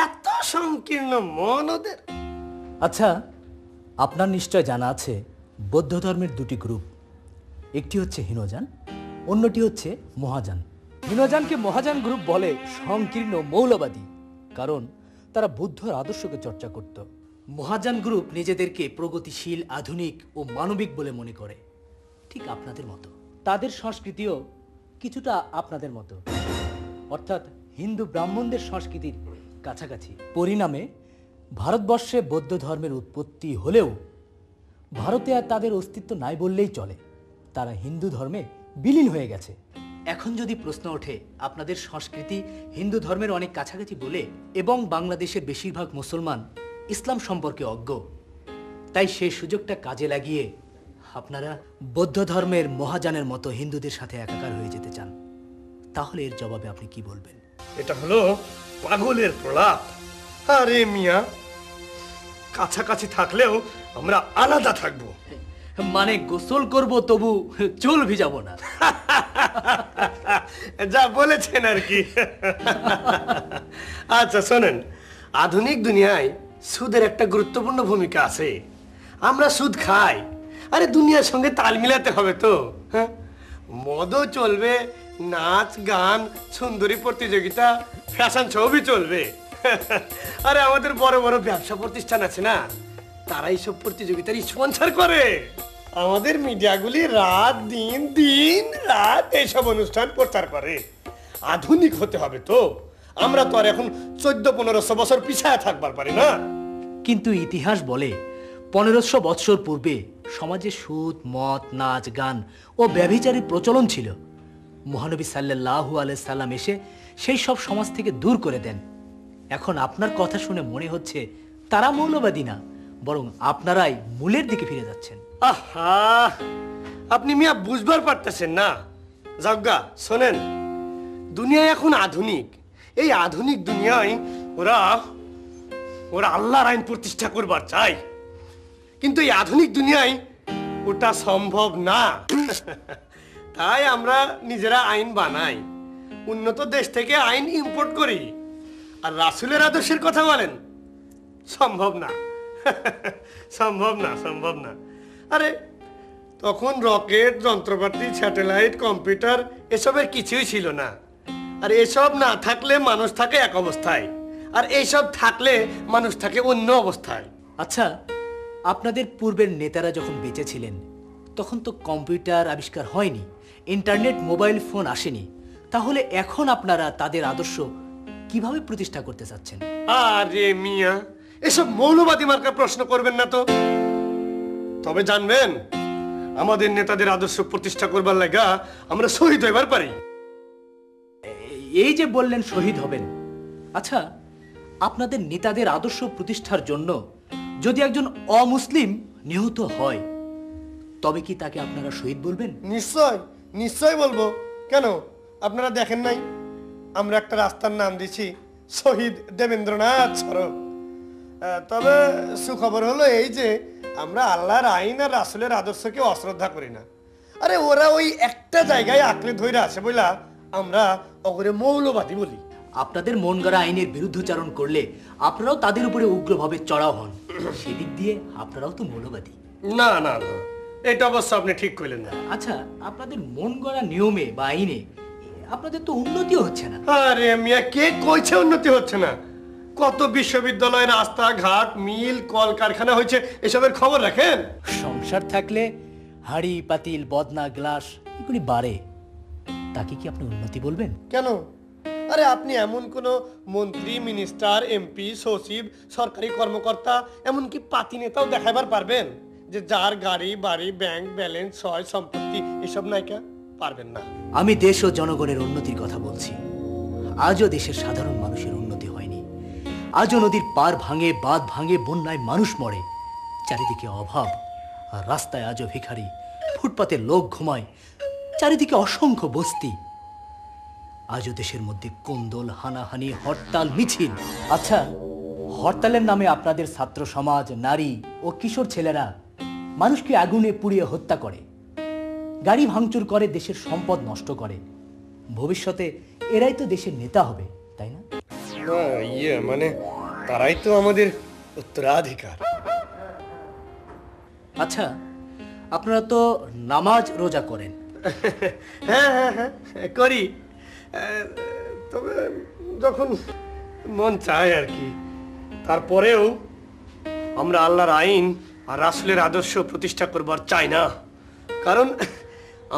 এত সংকীর্ণ মন ওদের। আচ্ছা, আপনার নিশ্চয় জানা আছে বৌদ্ধ ধর্মের দুটি গ্রুপ, একটি হচ্ছে হীনযান, অন্যটি হচ্ছে মহাযান। হীনযানকে মহাযান গ্রুপ বলে সংকীর্ণ মৌলবাদী, কারণ তারা বুদ্ধর আদর্শকে চর্চা করত। মহাযান গ্রুপ নিজেদেরকে প্রগতিশীল, আধুনিক ও মানবিক বলে মনে করে, ঠিক আপনাদের মতো। তাদের সংস্কৃতিও কিছুটা আপনাদের মতো, অর্থাৎ হিন্দু ব্রাহ্মণদের সংস্কৃতির কাছাকাছি। পরিণামে ভারতবর্ষে বৌদ্ধ ধর্মের উৎপত্তি হলেও ভারতে আর তাদের অস্তিত্ব নাই বললেই চলে। তারা হিন্দু ধর্মে বিলীন হয়ে গেছে। এখন যদি প্রশ্ন ওঠে আপনাদের সংস্কৃতি হিন্দু ধর্মের অনেক কাছাকাছি বলে এবং বাংলাদেশের বেশিরভাগ মুসলমান ইসলাম সম্পর্কে অজ্ঞ, তাই সেই সুযোগটা কাজে লাগিয়ে আপনারা বৌদ্ধ ধর্মের মহাযানের মতো হিন্দুদের সাথে একাকার হয়ে যেতে চান, তাহলে এর জবাবে আপনি কি বলবেন? এটা হলো পাগলের প্রলাপ। আরে মিয়া, কাছাকাছি থাকলেও আমরা আলাদা থাকবো। মানে গোসল করব তবু চুল ভিজাবো না। যা বলেছেন আর কি। আচ্ছা শোনেন, আধুনিক দুনিয়ায় সুদের একটা গুরুত্বপূর্ণ ভূমিকা আছে। আমরা সুদ খাই, আরে দুনিয়ার সঙ্গে তাল মিলাতে হবে তো। হ্যাঁ, মদও চলবে, নাচ গান, সুন্দরী প্রতিযোগিতা, ফ্যাশন ছবি চলবে। আরে আমাদের বড় বড় ব্যবসা প্রতিষ্ঠান আছে না, তারা এইসব প্রতিযোগিতার স্পন্সর করে। আমাদের মিডিয়াগুলি রাত দিন দিন রাত এইসব অনুষ্ঠান প্রচার করে। আধুনিক হতে হবে তো, আমরা তো আর এখন 1400-1500 বছর পিছায় থাকবার পারি না। কিন্তু ইতিহাস বলে 1500 বৎসর পূর্বে সমাজে সুদ, মদ, নাচ গান ও ব্যভিচারের প্রচলন ছিল। মহানবী সাল্লাল্লাহু আলাইহি সাল্লাম এসে সেই সব সমাজ থেকে দূর করে দেন। এখন আপনার কথা শুনে মনে হচ্ছে তারা মৌলবাদী না, বরং আপনারাই মূলের দিকে ফিরে যাচ্ছেন। আহা, আপনি মিয়া বুঝবার পারতেছেন না। যাজ্ঞা শোনেন, দুনিয়া এখন আধুনিক। এই আধুনিক দুনিয়ায় ওরা আল্লাহর আইন প্রতিষ্ঠা করবার চায়, কিন্তু এই আধুনিক দুনিয়ায় ওটা সম্ভব না। তাই আমরা নিজেরা আইন বানাই, উন্নত দেশ থেকে আইন ইম্পোর্ট করি। আর রাসূলের আদর্শের কথা বলেন, সম্ভব না। সম্ভব না, সম্ভব না। আরে তখন রকেট, যন্ত্রপাতি, স্যাটেলাইট, কম্পিউটার এসবের কিছুই ছিল না। আর এসব না থাকলে মানুষ থাকে এক অবস্থায়, আর এইসব থাকলে মানুষ থাকে অন্য অবস্থায়। আচ্ছা, আপনাদের পূর্বের নেতারা যখন বেঁচে ছিলেন তখন তো কম্পিউটার আবিষ্কার হয়নি, ইন্টারনেট, মোবাইল ফোন আসেনি, তাহলে এখন আপনারা তাদের আদর্শ কিভাবে প্রতিষ্ঠা করতে চাচ্ছেন? আরে মিয়া, এসব মৌলবাদী মার্কা প্রশ্ন করবেন না তো। তবে জানবেন, আমাদের নেতাদের আদর্শ প্রতিষ্ঠা করবার লাগা আমরা শহীদ হইবার পারি। এই যে বললেন শহীদ হবেন, আচ্ছা আপনাদের নেতাদের আদর্শ প্রতিষ্ঠার জন্য যদি একজন অমুসলিম নিহত হয় তবে কি তাকে আপনারা শহীদ বলবেন? নিশ্চয়, নিশ্চয় বলবো। কেন, আপনারা দেখেন নাই আমরা একটা রাস্তার নাম দিছি শহীদ দেবেন্দ্রনাথ সড়ক। তবে সুখবর হলো এই যে আমরা আল্লাহর আইন আর রাসূলের আদর্শকে অশ্রদ্ধা করি না। আরে ওরা ওই একটা জায়গায় আঁকড়ে ধরে আছে বইলা আমরা ওরে মৌলবাদী বলি। আপনাদের মন গড়া আইনের বিরুদ্ধচারণ করলে আপনারাও তাদের উপরে উগ্রভাবে চড়াও হন, সেদিক দিয়ে আপনারাও তো মৌলবাদী। না না না, এটা অবশ্য আপনি ঠিক কইলেন না। আচ্ছা, আপনাদের মন গড়া নিয়মে বা আইনে আপনাদের তো উন্নতি হচ্ছে না। আরে মিয়া, কে কইছে উন্নতি হচ্ছে না? কত বিশ্ববিদ্যালয়, রাস্তাঘাট, মিল, কলকারখানা হয়েছে, এসবের খবর রাখেন? সংসার থাকলে হাড়ি, পাতিল, বদনা, গ্লাস এগুলি বাড়ে, তাকে কি আপনি উন্নতি বলবেন? কেন? আরে আপনি এমন কোন মন্ত্রী, মিনিস্টার, এমপি, সচিব, সরকারি কর্মকর্তা, এমনকি পাতি নেতাও দেখাবার পারবেন যে যার গাড়ি, বাড়ি, ব্যাংক ব্যালেন্স, সয় সম্পত্তি এসব নাইকা? পারবেন না। আমি দেশ ও জনগণের উন্নতির কথা বলছি। আজও দেশের সাধারণ মানুষের উন্নতি হয়নি। আজও নদীর পার ভাঙে, বাঁধ ভাঙে, বন্যায় মানুষ মরে, চারিদিকে অভাব, আর রাস্তায় আজও ভিখারি, ফুটপাতে লোক ঘুমায়, চারিদিকে অসংখ্য বস্তি। আজও দেশের মধ্যে কোন্দল, হানাহানি, হরতাল, মিছিল। আচ্ছা, হরতালের নামে আপনাদের ছাত্র সমাজ, নারী ও কিশোর ছেলেরা মানুষকে আগুনে পুড়িয়ে হত্যা করে, গাড়ি ভাঙচুর করে, দেশের সম্পদ নষ্ট করে। ভবিষ্যতে এরাই তো দেশের নেতা হবে, তাই না? মানে তারাই তো আমাদের উত্তরাধিকার। আচ্ছা, আপনারা তো নামাজ রোজা করেন। হ্যাঁ হ্যাঁ হ্যাঁ করি, তবে যখন মন চায় আর কি। তারপরেও আমরা আল্লাহর আইন আর রাসূলের আদর্শ প্রতিষ্ঠা করবার চাই না, কারণ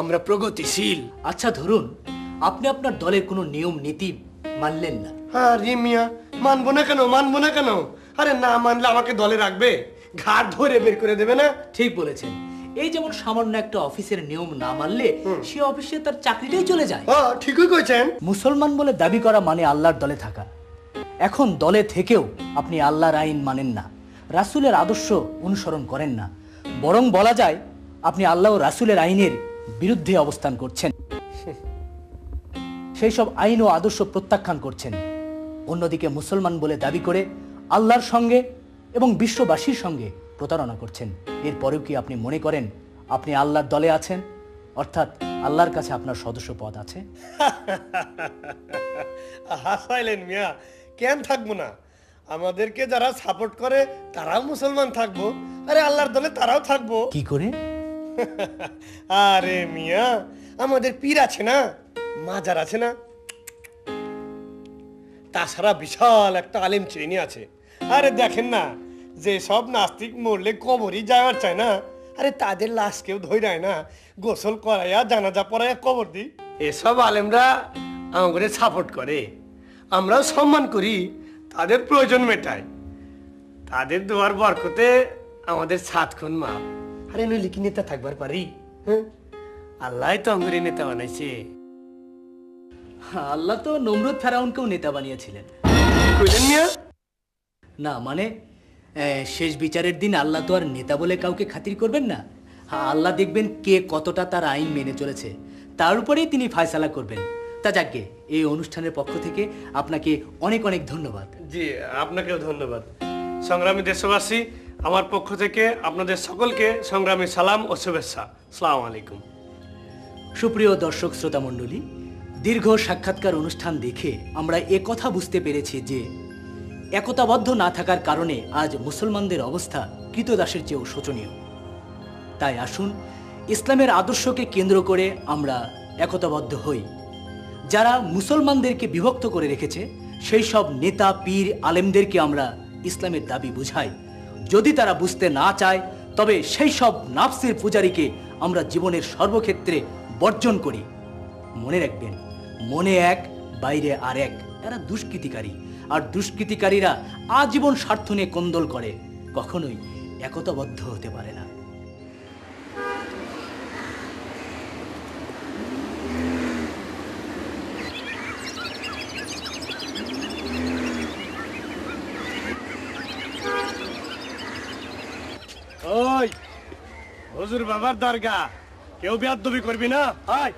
আমরা প্রগতিশীল। আচ্ছা ধরুন আপনি আপনার দলের কোনো নিয়ম নীতি মানলেন না। হ্যাঁ রিমিয়া, মানবো না কেন, মানবো না কেন? আরে না মানলে আমাকে দলে রাখবে, ঘাট ধরে বের করে দেবে না? ঠিক বলেছেন, এই যেমন সামান্য একটা অফিসের নিয়ম না মানলে সে অফিসে তার চাকরিটাই চলে যায়। ঠিকই কইছেন। মুসলমান বলে দাবি করা মানে আল্লাহর দলে থাকা। এখন দলে থেকেও আপনি আল্লাহর আইন মানেন না, রাসূলের আদর্শ অনুসরণ করেন না, বরং বলা যায় আপনি আল্লাহ ও রাসূলের আইনের বিরুদ্ধে অবস্থান করছেন, সেই সব আইন ও আদর্শ প্রত্যাখ্যান করছেন। অন্যদিকে মুসলমান বলে দাবি করে আল্লাহর সঙ্গে এবং বিশ্ববাসীর সঙ্গে প্রতারণা করছেন। এরপরেও কি আপনি মনে করেন আপনি আল্লাহর দলে আছেন, অর্থাৎ আল্লাহর কাছে আপনার সদস্য পদ আছে? হাসাইলেন মিয়া, কেন থাকবো না? আমাদেরকে যারা সাপোর্ট করে তারাও মুসলমান থাকবো, আরে আল্লাহর দলে তারাও থাকবো। কি করে? আরে মিয়া, আমাদের পীর আছে না, মাজার আছে না, তাছাড়া বিশাল একটা আলেম শ্রেণী আছে। আরে দেখেন না, যে সব নাস্তিক মরলে কবরই যাওয়ার চায় না, আরে তাদের লাশ কেউ ধইরায় না, গোসল করাইয়া জানাজা পড়াইয়া কবর দিই। এসব আলেমরা আমাদের সাপোর্ট করে, আমরাও সম্মান করি, তাদের প্রয়োজন মেটায়। তাদের দোয়ার বরকতে আমাদের 7 খুন মাপ। আরে নইলে কি নেতা থাকবার পারি? হ্যাঁ, আল্লাহ তো আমাদের নেতা বানাইছে। আল্লাহ তো নমরুদ ফেরাউনকেও নেতা বানিয়েছিলেন। কইলেন মিয়া? না মানে শেষ বিচারের দিন আল্লাহ তো আর নেতা বলে কাউকে খাতির করবেন না। আল্লাহ দেখবেন কে কতটা তার আইন মেনে চলেছে, তার উপরেই তিনি ফয়সালা করবেন। তা যাকগে, এই অনুষ্ঠানের পক্ষ থেকে আপনাকে অনেক অনেক ধন্যবাদ। জি, আপনাকেও ধন্যবাদ। সংগ্রামী দেশবাসী, আমার পক্ষ থেকে আপনাদের সকলকে সংগ্রামী সালাম ও শুভেচ্ছা। আসসালামু আলাইকুম। সুপ্রিয় দর্শক শ্রোতা মণ্ডলী, দীর্ঘ সাক্ষাৎকার অনুষ্ঠান দেখে আমরা কথা বুঝতে পেরেছি যে একতাবদ্ধ না থাকার কারণে আজ মুসলমানদের অবস্থা কৃতদাসের চেয়েও শোচনীয়। তাই আসুন ইসলামের আদর্শকে কেন্দ্র করে আমরা একতাবদ্ধ হই। যারা মুসলমানদেরকে বিভক্ত করে রেখেছে সেই সব নেতা পীর আলেমদেরকে আমরা ইসলামের দাবি বুঝাই। যদি তারা বুঝতে না চায় তবে সেই সব নাফসের পূজারীকে আমরা জীবনের সর্বক্ষেত্রে বর্জন করি। মনে রাখবেন, মনে এক বাইরে আর এক, এরা দুষ্কৃতিকারী, আর দুষ্কৃতিকারীরা আজীবন স্বার্থ নিয়ে কোন্দল করে, কখনোই একতাবদ্ধ হতে পারে না। ওই হুজুর বাবার দরগা, কেউ বেয়াদবি করবি না। আয়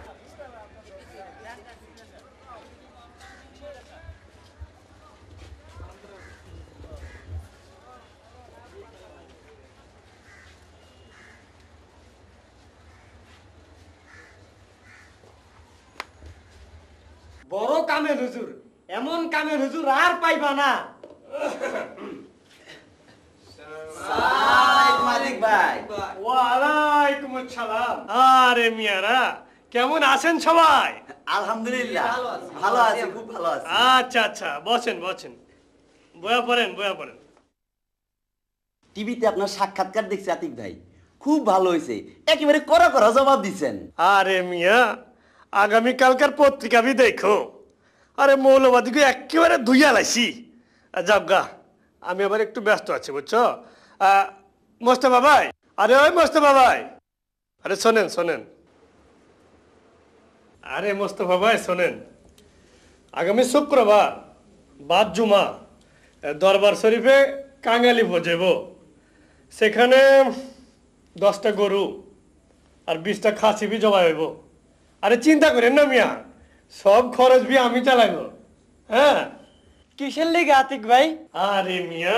বড় কামের হুজুর, এমন কামের হুজুর আর পাইবা না। মালিক ভাই, ওয়ালাইকুম আসসালাম। আরে মিয়ারা, কেমন আছেন সবাই? আলহামদুলিল্লাহ ভালো আছি, খুব ভালো আছি। আচ্ছা আচ্ছা, বসেন বসেন, বয়া পড়েন বয়া পড়েন। টিভিতে আপনার সাক্ষাৎকার দেখছি আতিক ভাই, খুব ভালো হয়েছে, একেবারে কড়া কড়া জবাব দিচ্ছেন। আরে মিয়া, আগামী কালকার পত্রিকা আমি দেখো, আরে মৌলবাদীকে একেবারে ধুইয়া লাইছি। যাবগা, আমি আবার একটু ব্যস্ত আছি, বুঝছো? মোস্তফা ভাই, আরে ওই মোস্তফা ভাই, আরে শোনেন শোনেন, আরে মোস্তফা ভাই শোনেন, আগামী শুক্রবার বাদ জুমা দরবার শরীফে কাঙালি ভোজেব। সেখানে 10টা গরু আর 20টা খাসি বি জমা হইব। আরে চিন্তা করেন না মিয়া, সব খরচ বি আমি চালাইব। হ্যাঁ, কিসের লেগে আতিক ভাই? আরে মিয়া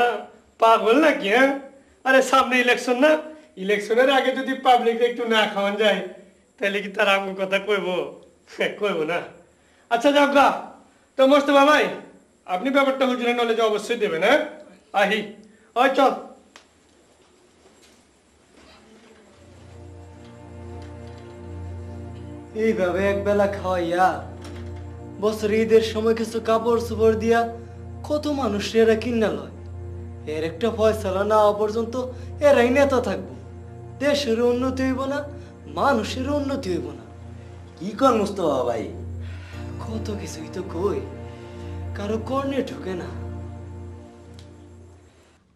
পাগল নাকি? হ্যাঁ, আরে সামনে ইলেকশন না, ইলেকশনের আগে যদি পাবলিক একটু না খাওয়ান যায় তাহলে কি তারা আমার কথা কইব? কইব না। আচ্ছা যাও গা, তো মোস্তফা ভাই আপনি ব্যাপারটা হুজুরের নলেজে অবশ্যই দেবেন। হ্যাঁ, আহি ওই চল। এইভাবে একবেলা খাওয়াইয়া বছর ঈদের সময় কিছু কাপড় চোপড় দিয়া কত মানুষ এরা কিনা লয়। এর একটা ফয়সালা না হওয়া পর্যন্ত এরাই নেতা থাকবো, দেশের উন্নতি হইব না, মানুষের উন্নতি হইব না। কি কর মুস্তফা ভাই, কত কিছুই তো কই, কারো কর্ণে ঢুকে না।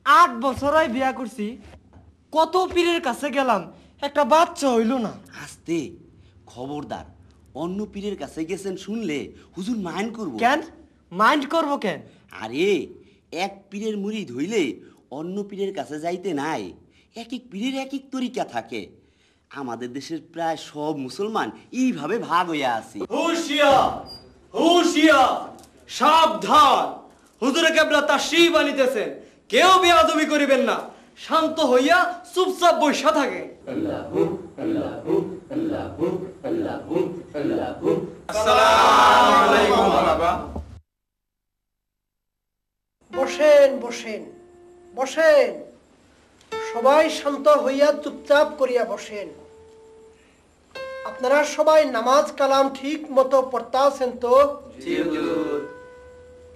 8 বছর বিয়া করছি, কত পীরের কাছে গেলাম, একটা বাচ্চা হইল না। আস্তে, খবরদার, অন্য পীরের কাছে গেছেন শুনলে হুজুর মাইন্ড করব। কেন মাইন্ড করব কেন? আরে এক পীরের মুরিদ হইলে অন্য পীরের কাছে যাইতে নাই। এক এক পীরের এক এক তরিকা থাকে। আমাদের দেশের প্রায় সব মুসলমান এইভাবে ভাগ হইয়া আছে। হুশিয়ার হুশিয়ার, সাবধান, হুজুরে কেবলা তাশরীফ আনিতেছেন, কেউ বেয়াদবি করিবেন না, শান্ত হইয়া চুপচাপ বসা থাকে। বসেন বসেন বসেন, সবাই শান্ত হইয়া চুপচাপ করিয়া বসেন। আপনারা সবাই নামাজ কালাম ঠিক মতো পড়তাছেন তো?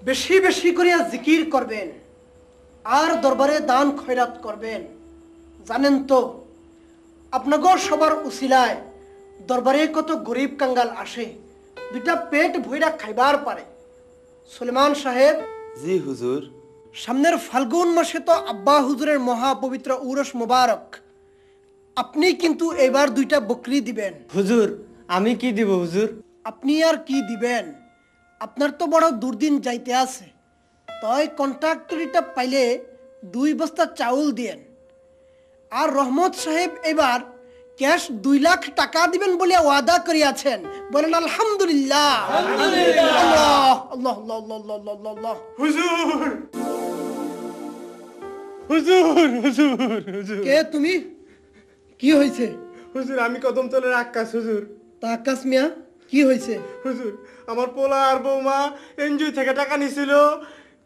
বেশি বেশি করিয়া জিকির করবেন আর দরবারে দান খয়রাত করবেন। জানেন তো আপনাদের সবার উসিলায় দরবারে কত গরিব কাঙ্গাল আসে, দুইটা পেট ভইরা খাইবার পারে। সুলেমান সাহেব। জি হুজুর। সামনের ফাল্গুন মাসে তো আব্বা হুজুরের মহা পবিত্র উরস মোবারক। আপনি কিন্তু এবার দুইটা বকরি দিবেন। হুজুর আমি কি দিব হুজুর? আপনি আর কি দিবেন, আপনার তো বড় দুর্দিন যাইতে আছে। তাই কন্ট্রাক্টরিটা পাইলে 2 বস্তা চাউল দিয়েন। আর রহমত সাহেব এবার ক্যাশ 2 লাখ টাকা দিবেন বলে ওয়াদা করিয়াছেন। বলেন আলহামদুলিল্লাহ। আল্লাহ আল্লাহ আল্লাহ আল্লাহ আল্লাহ আল্লাহ। হুজুর হুজুর হুজুর হুজুর। কে তুমি? কি হয়েছে? হুজুর আমি কদমতলের আক্কাস হুজুর। তা আকাশ মিয়া কি হয়েছে? হুজুর আমার পোলা আর বৌমা এনজিও থেকে টাকা নিছিল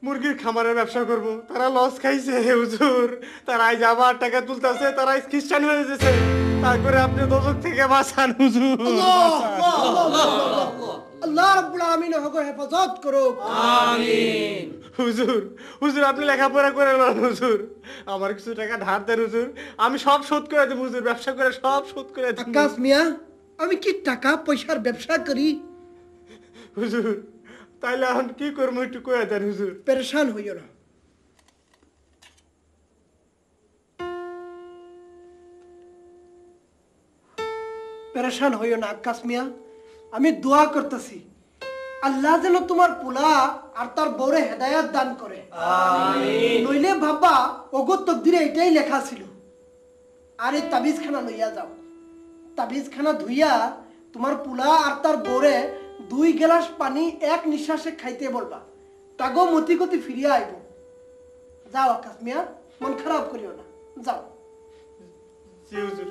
মুরগির খামারের ব্যবসা করব, তারা লস খাইছে হুজুর। তারা আজ আবার টাকা তুলতেছে, তারা খ্রিস্টান হয়ে যেতেছে। তারপরে আপনি দোজক থেকে বাঁচান হুজুর। আল্লাহ রাব্বুল আলামিন হগো হেফাজত করুক। আমিন। হুজুর হুজুর আপনি লেখাপড়া করে নেন হুজুর, আমার কিছু টাকা ধার দেন হুজুর, আমি সব শোধ করে দেব হুজুর, ব্যবসা করে সব শোধ করে দেব। আকাশ মিয়া আমি কি টাকা পয়সার ব্যবসা করি? হুজুর তাইলে এখন কি করবো একটু কয়ে দেন হুজুর। পেরেশান হইও না। পেরেশান হইও না আকাশ মিয়া, আমি দোয়া করতেছি আল্লাহ যেন তোমার পোলা আর তার বউরে হেদায়াত দান করে। আমিন। নইলে বাবা ওগো তকদিরে এটাই লেখা ছিল। আর এই তাবিজ খানা লইয়া যাও, তাবিজ খানা ধুইয়া তোমার পোলা আর তার বউরে 2 গ্লাস পানি এক নিঃশ্বাসে খাইতে বলবা, তাগো মতি গতি ফিরিয়া আইব। যাও আকাশ মিয়া, মন খারাপ করিও না, যাও। জি হুজুর।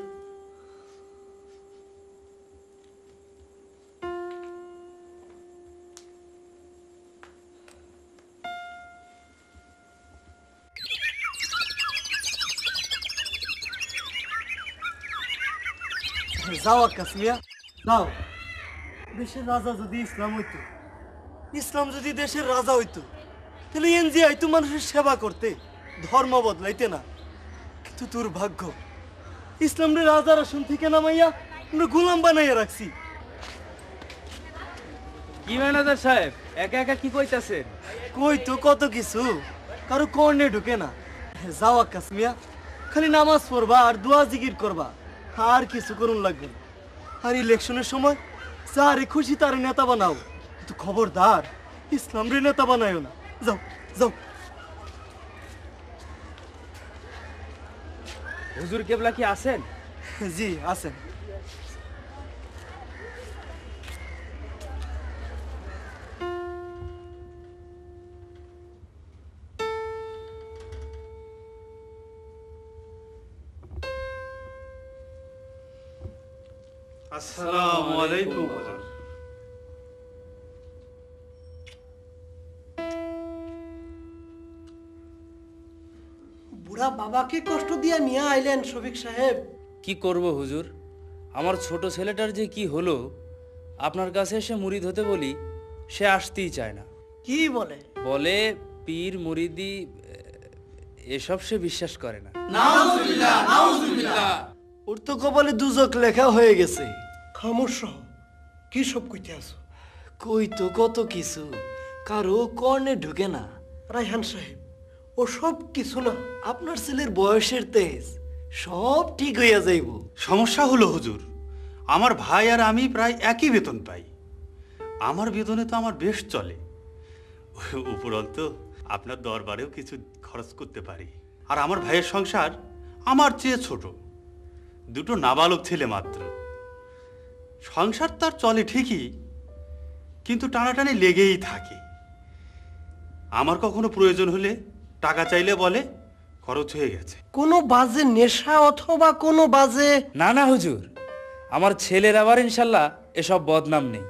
যাও আকাশ মিয়া যাও। দেশের রাজা যদি ইসলাম হইতো, ইসলাম যদি দেশের রাজা হইতো, তাহলে এনজি আইতো মানুষের সেবা করতে, ধর্ম বদলাইতে না। কিন্তু দুর্ভাগ্য, ইসলামের রাজার আসন থেকে নামাইয়া আমরা গোলাম বানাইয়া রাখছি। কি ম্যানেজার সাহেব একা একা কি কইতাছেন? কই তো কত কিছু, কারো কর্ণে ঢুকে না। যাও আকাশ মিয়া, খালি নামাজ পড়বা আর দোয়া জিকির করবা, আর কিছু করুন লাগবে না। আর ইলেকশনের সময় যারে খুশি তারে নেতা বানাও, কিন্তু খবরদার ইসলাম রে নেতা বানায়ও না। যাও যাও। হুজুর কেবলা কি আছেন? জি আছেন। আসসালামু আলাইকুম। বুড়া বাবাকে কষ্ট দিয়া নিয়ে আইলেন শফিক সাহেব। কি করব হুজুর, আমার ছোট ছেলেটার যে কি হলো, আপনার কাছে এসে মুরিদ হতে বলি, সে আসতেই চায় না। কি বলে? বলে পীর মুরিদি এসব সে বিশ্বাস করে না। নাউজুবিল্লাহ নাউজুবিল্লাহ। ওর তো কপালে দুজক লেখা হয়ে গেছে। খামোশ হও, কি সব কইতে আছো? কই তো কত কিছু, কারো কর্ণে ঢুকে না। রায়হান সাহেব ও সব কিছু না, আপনার ছেলের বয়সের তেজ, সব ঠিক হইয়া যাইব। সমস্যা হলো হুজুর, আমার ভাই আর আমি প্রায় একই বেতন পাই। আমার বেতনে তো আমার বেশ চলে, উপরন্ত আপনার দরবারেও কিছু খরচ করতে পারি। আর আমার ভাইয়ের সংসার আমার চেয়ে ছোট, দুটো নাবালক ছেলে মাত্র। সংসার তার চলে ঠিকই, কিন্তু টানাটানি লেগেই থাকে। আমার কখনো প্রয়োজন হলে টাকা চাইলে বলে খরচ হয়ে গেছে। কোনো বাজে নেশা অথবা কোনো বাজে... না না হুজুর, আমার ছেলের আবার ইনশাল্লাহ এসব বদনাম নেই।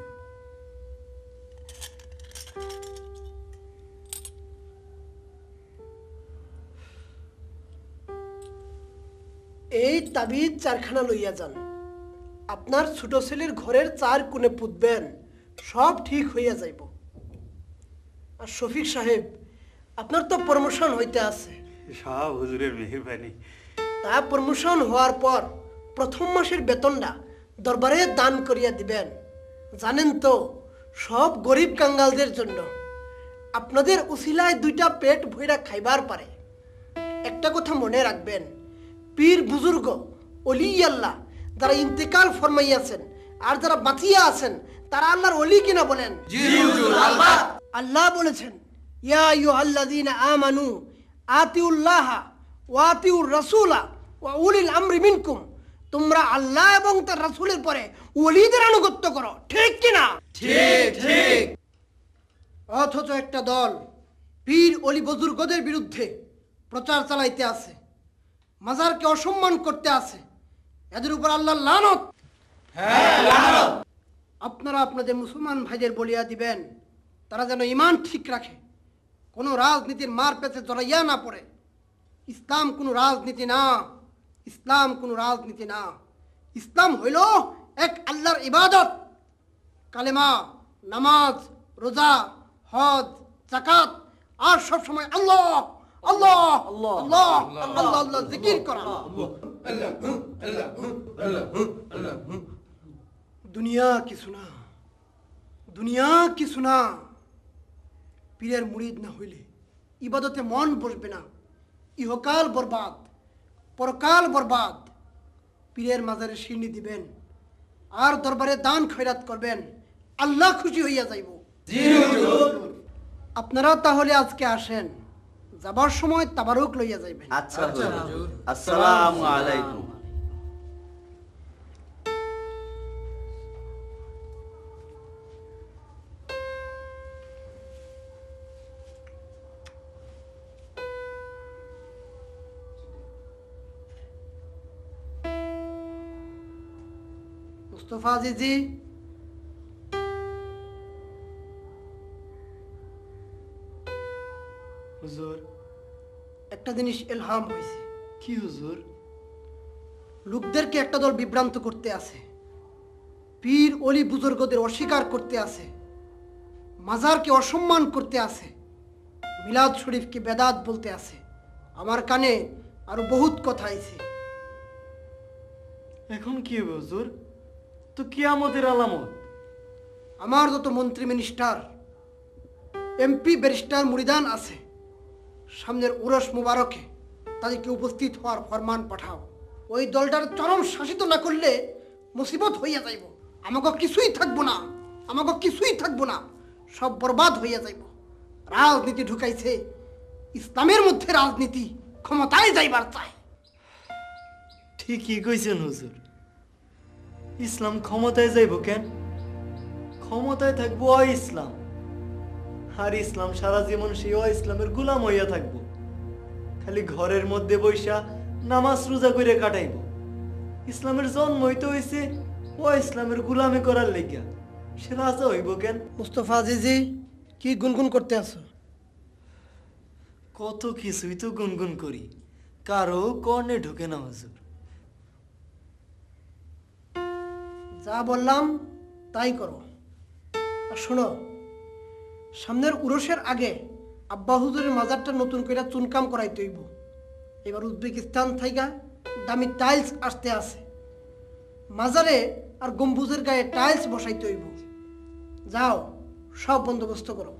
এই তাবিজ চারখানা লইয়া যান, আপনার ছোট ছেলের ঘরের চার কোণে পুতবেন, সব ঠিক হইয়া যাইব। আর শফিক সাহেব, আপনার তো প্রমোশন হইতে আছে। সব হুজুরের মেহেরবানি। তা প্রমোশন হওয়ার পর প্রথম মাসের বেতনটা দরবারে দান করিয়া দিবেন। জানেন তো, সব গরিব কাঙ্গালদের জন্য। আপনাদের উসিলায় দুইটা পেট ভইরা খাইবার পারে। একটা কথা মনে রাখবেন, পীর বুজুর্গ অলি আল্লাহ যারা ইন্তেকাল ফরমাইয়াছেন আর যারা বাঁচিয়া আছেন তারা আল্লাহর অলি কিনা বলেন? জি হুজুর। আল্লাহ বলেছেন, ইয়া আইয়ুহাল্লাযীনা আমানু আতিউল্লাহ ওয়া আতিউর রাসূলা ওয়া উলিল আমরি মিনকুম। তোমরা আল্লাহ এবং তার রাসূলের পরে ওলিদের আনুগত্য করো, ঠিক কিনা? ঠিক ঠিক। অথচ একটা দল পীর অলি বুজুর্গদের বিরুদ্ধে প্রচার চালাইতে আছে, মাজারকে অসম্মান করতে আছে। এদের উপর আল্লাহর লানত। হ্যাঁ, লানত। আপনারা আপনাদের মুসলমান ভাইদের বলিয়া দিবেন, তারা যেন ঈমান ঠিক রাখে, কোনো রাজনীতির মার পেছে জড়াইয়া না পড়ে। ইসলাম কোনো রাজনীতি না, ইসলাম কোনো রাজনীতি না। ইসলাম হইল এক আল্লাহর ইবাদত। কালেমা, নামাজ, রোজা, হজ, যাকাত আর সব সময় আল্লাহ আল্লাহ আল্লাহ আল্লাহ আল্লাহ আল্লাহ জিকির করা। দুনিয়া কিছু না, দুনিয়া কিছু না। পীরের মুরিদ না হইলে ইবাদতে মন বসবে না। ইহকাল বরবাদ, পরকাল বরবাদ। পীরের মাজারে শিরনি দিবেন আর দরবারে দান খয়রাত করবেন, আল্লাহ খুশি হইয়া যাইব। আপনারা তাহলে আজকে আসেন, যাবার সময় তাবারুক লইয়া যাইবেন। আচ্ছা হুজুর, আসসালামু আলাইকুম। মুস্তফা আজিজি, হুজুর, একটা জিনিস ইলহাম হয়েছে। কি হুজুর? লোকদেরকে একটা দল বিভ্রান্ত করতে আছে, পীর অলি বুজুর্গদের অস্বীকার করতে আছে, মাজারকে অসম্মান করতে আছে, মিলাদ শরীফকে বেদাত বলতে আছে। আমার কানে আরো বহুত কথা আইছে। এখন কি হবে হুজুর? তো কিয়ামতের আলামত। আমার যত মন্ত্রী মিনিস্টার, এমপি, ব্যারিস্টার, মুরিদান আছে, সামনের উরস মুবারকে তাদেরকে উপস্থিত হওয়ার ফরমান পাঠাও। ওই দলটার চরম শাসিত না করলে মুসিবত হইয়া যাইব। আমাকে কিছুই থাকবো না, আমাকে কিছুই থাকবো না, সব বরবাদ হইয়া যাইব। রাজনীতি ঢুকাইছে, ইসলামের মধ্যে রাজনীতি, ক্ষমতায় যাইবার চাই। ঠিকই কইছেন হুজুর। ইসলাম ক্ষমতায় যাইব কেন? ক্ষমতায় থাকবো ইসলাম, আর ইসলাম সারা জীবন সেই ইসলামের গোলাম হইয়া থাকবো। খালি ঘরের মধ্যে বৈশা নামাজ রোজা করে কাটাইব। ইসলামের জন্ম হইতে হইছে ইসলামের গোলামি করার লেগা। সে রাজা হইব কেন? মুস্তফা আজিজি, কি গুনগুন করতে আছো? কত কিছুই তো গুনগুন করি, কারো কর্ণে ঢুকে না হুজুর। যা বললাম তাই করো। আর শোনো, সামনের উরসের আগে আব্বা হুজুরের মাজারটা নতুন করে চুনকাম করাইতে হইব। এবার উজবেকিস্তান থাইকা দামি টাইলস আসতে আছে, মাজারে আর গম্বুজের গায়ে টাইলস বসাইতে হইব। যাও, সব বন্দোবস্ত করো।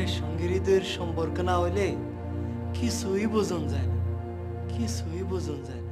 মনের সঙ্গে হৃদয়ের সম্পর্ক না হইলে কিছুই বোঝন যায় না, কিছুই বোঝন যায় না।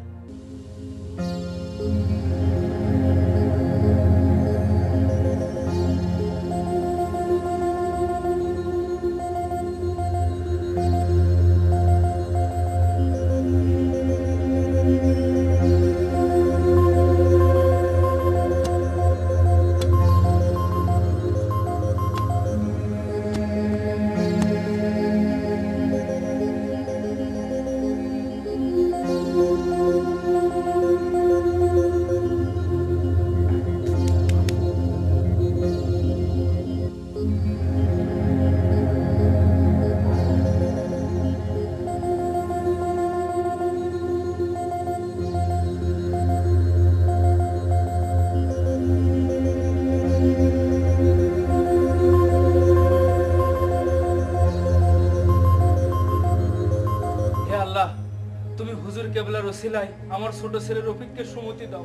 তুমি হুজুর কেবলার ওসিলায় আমার ছোট ছেলে রফিককে সুমতি দাও,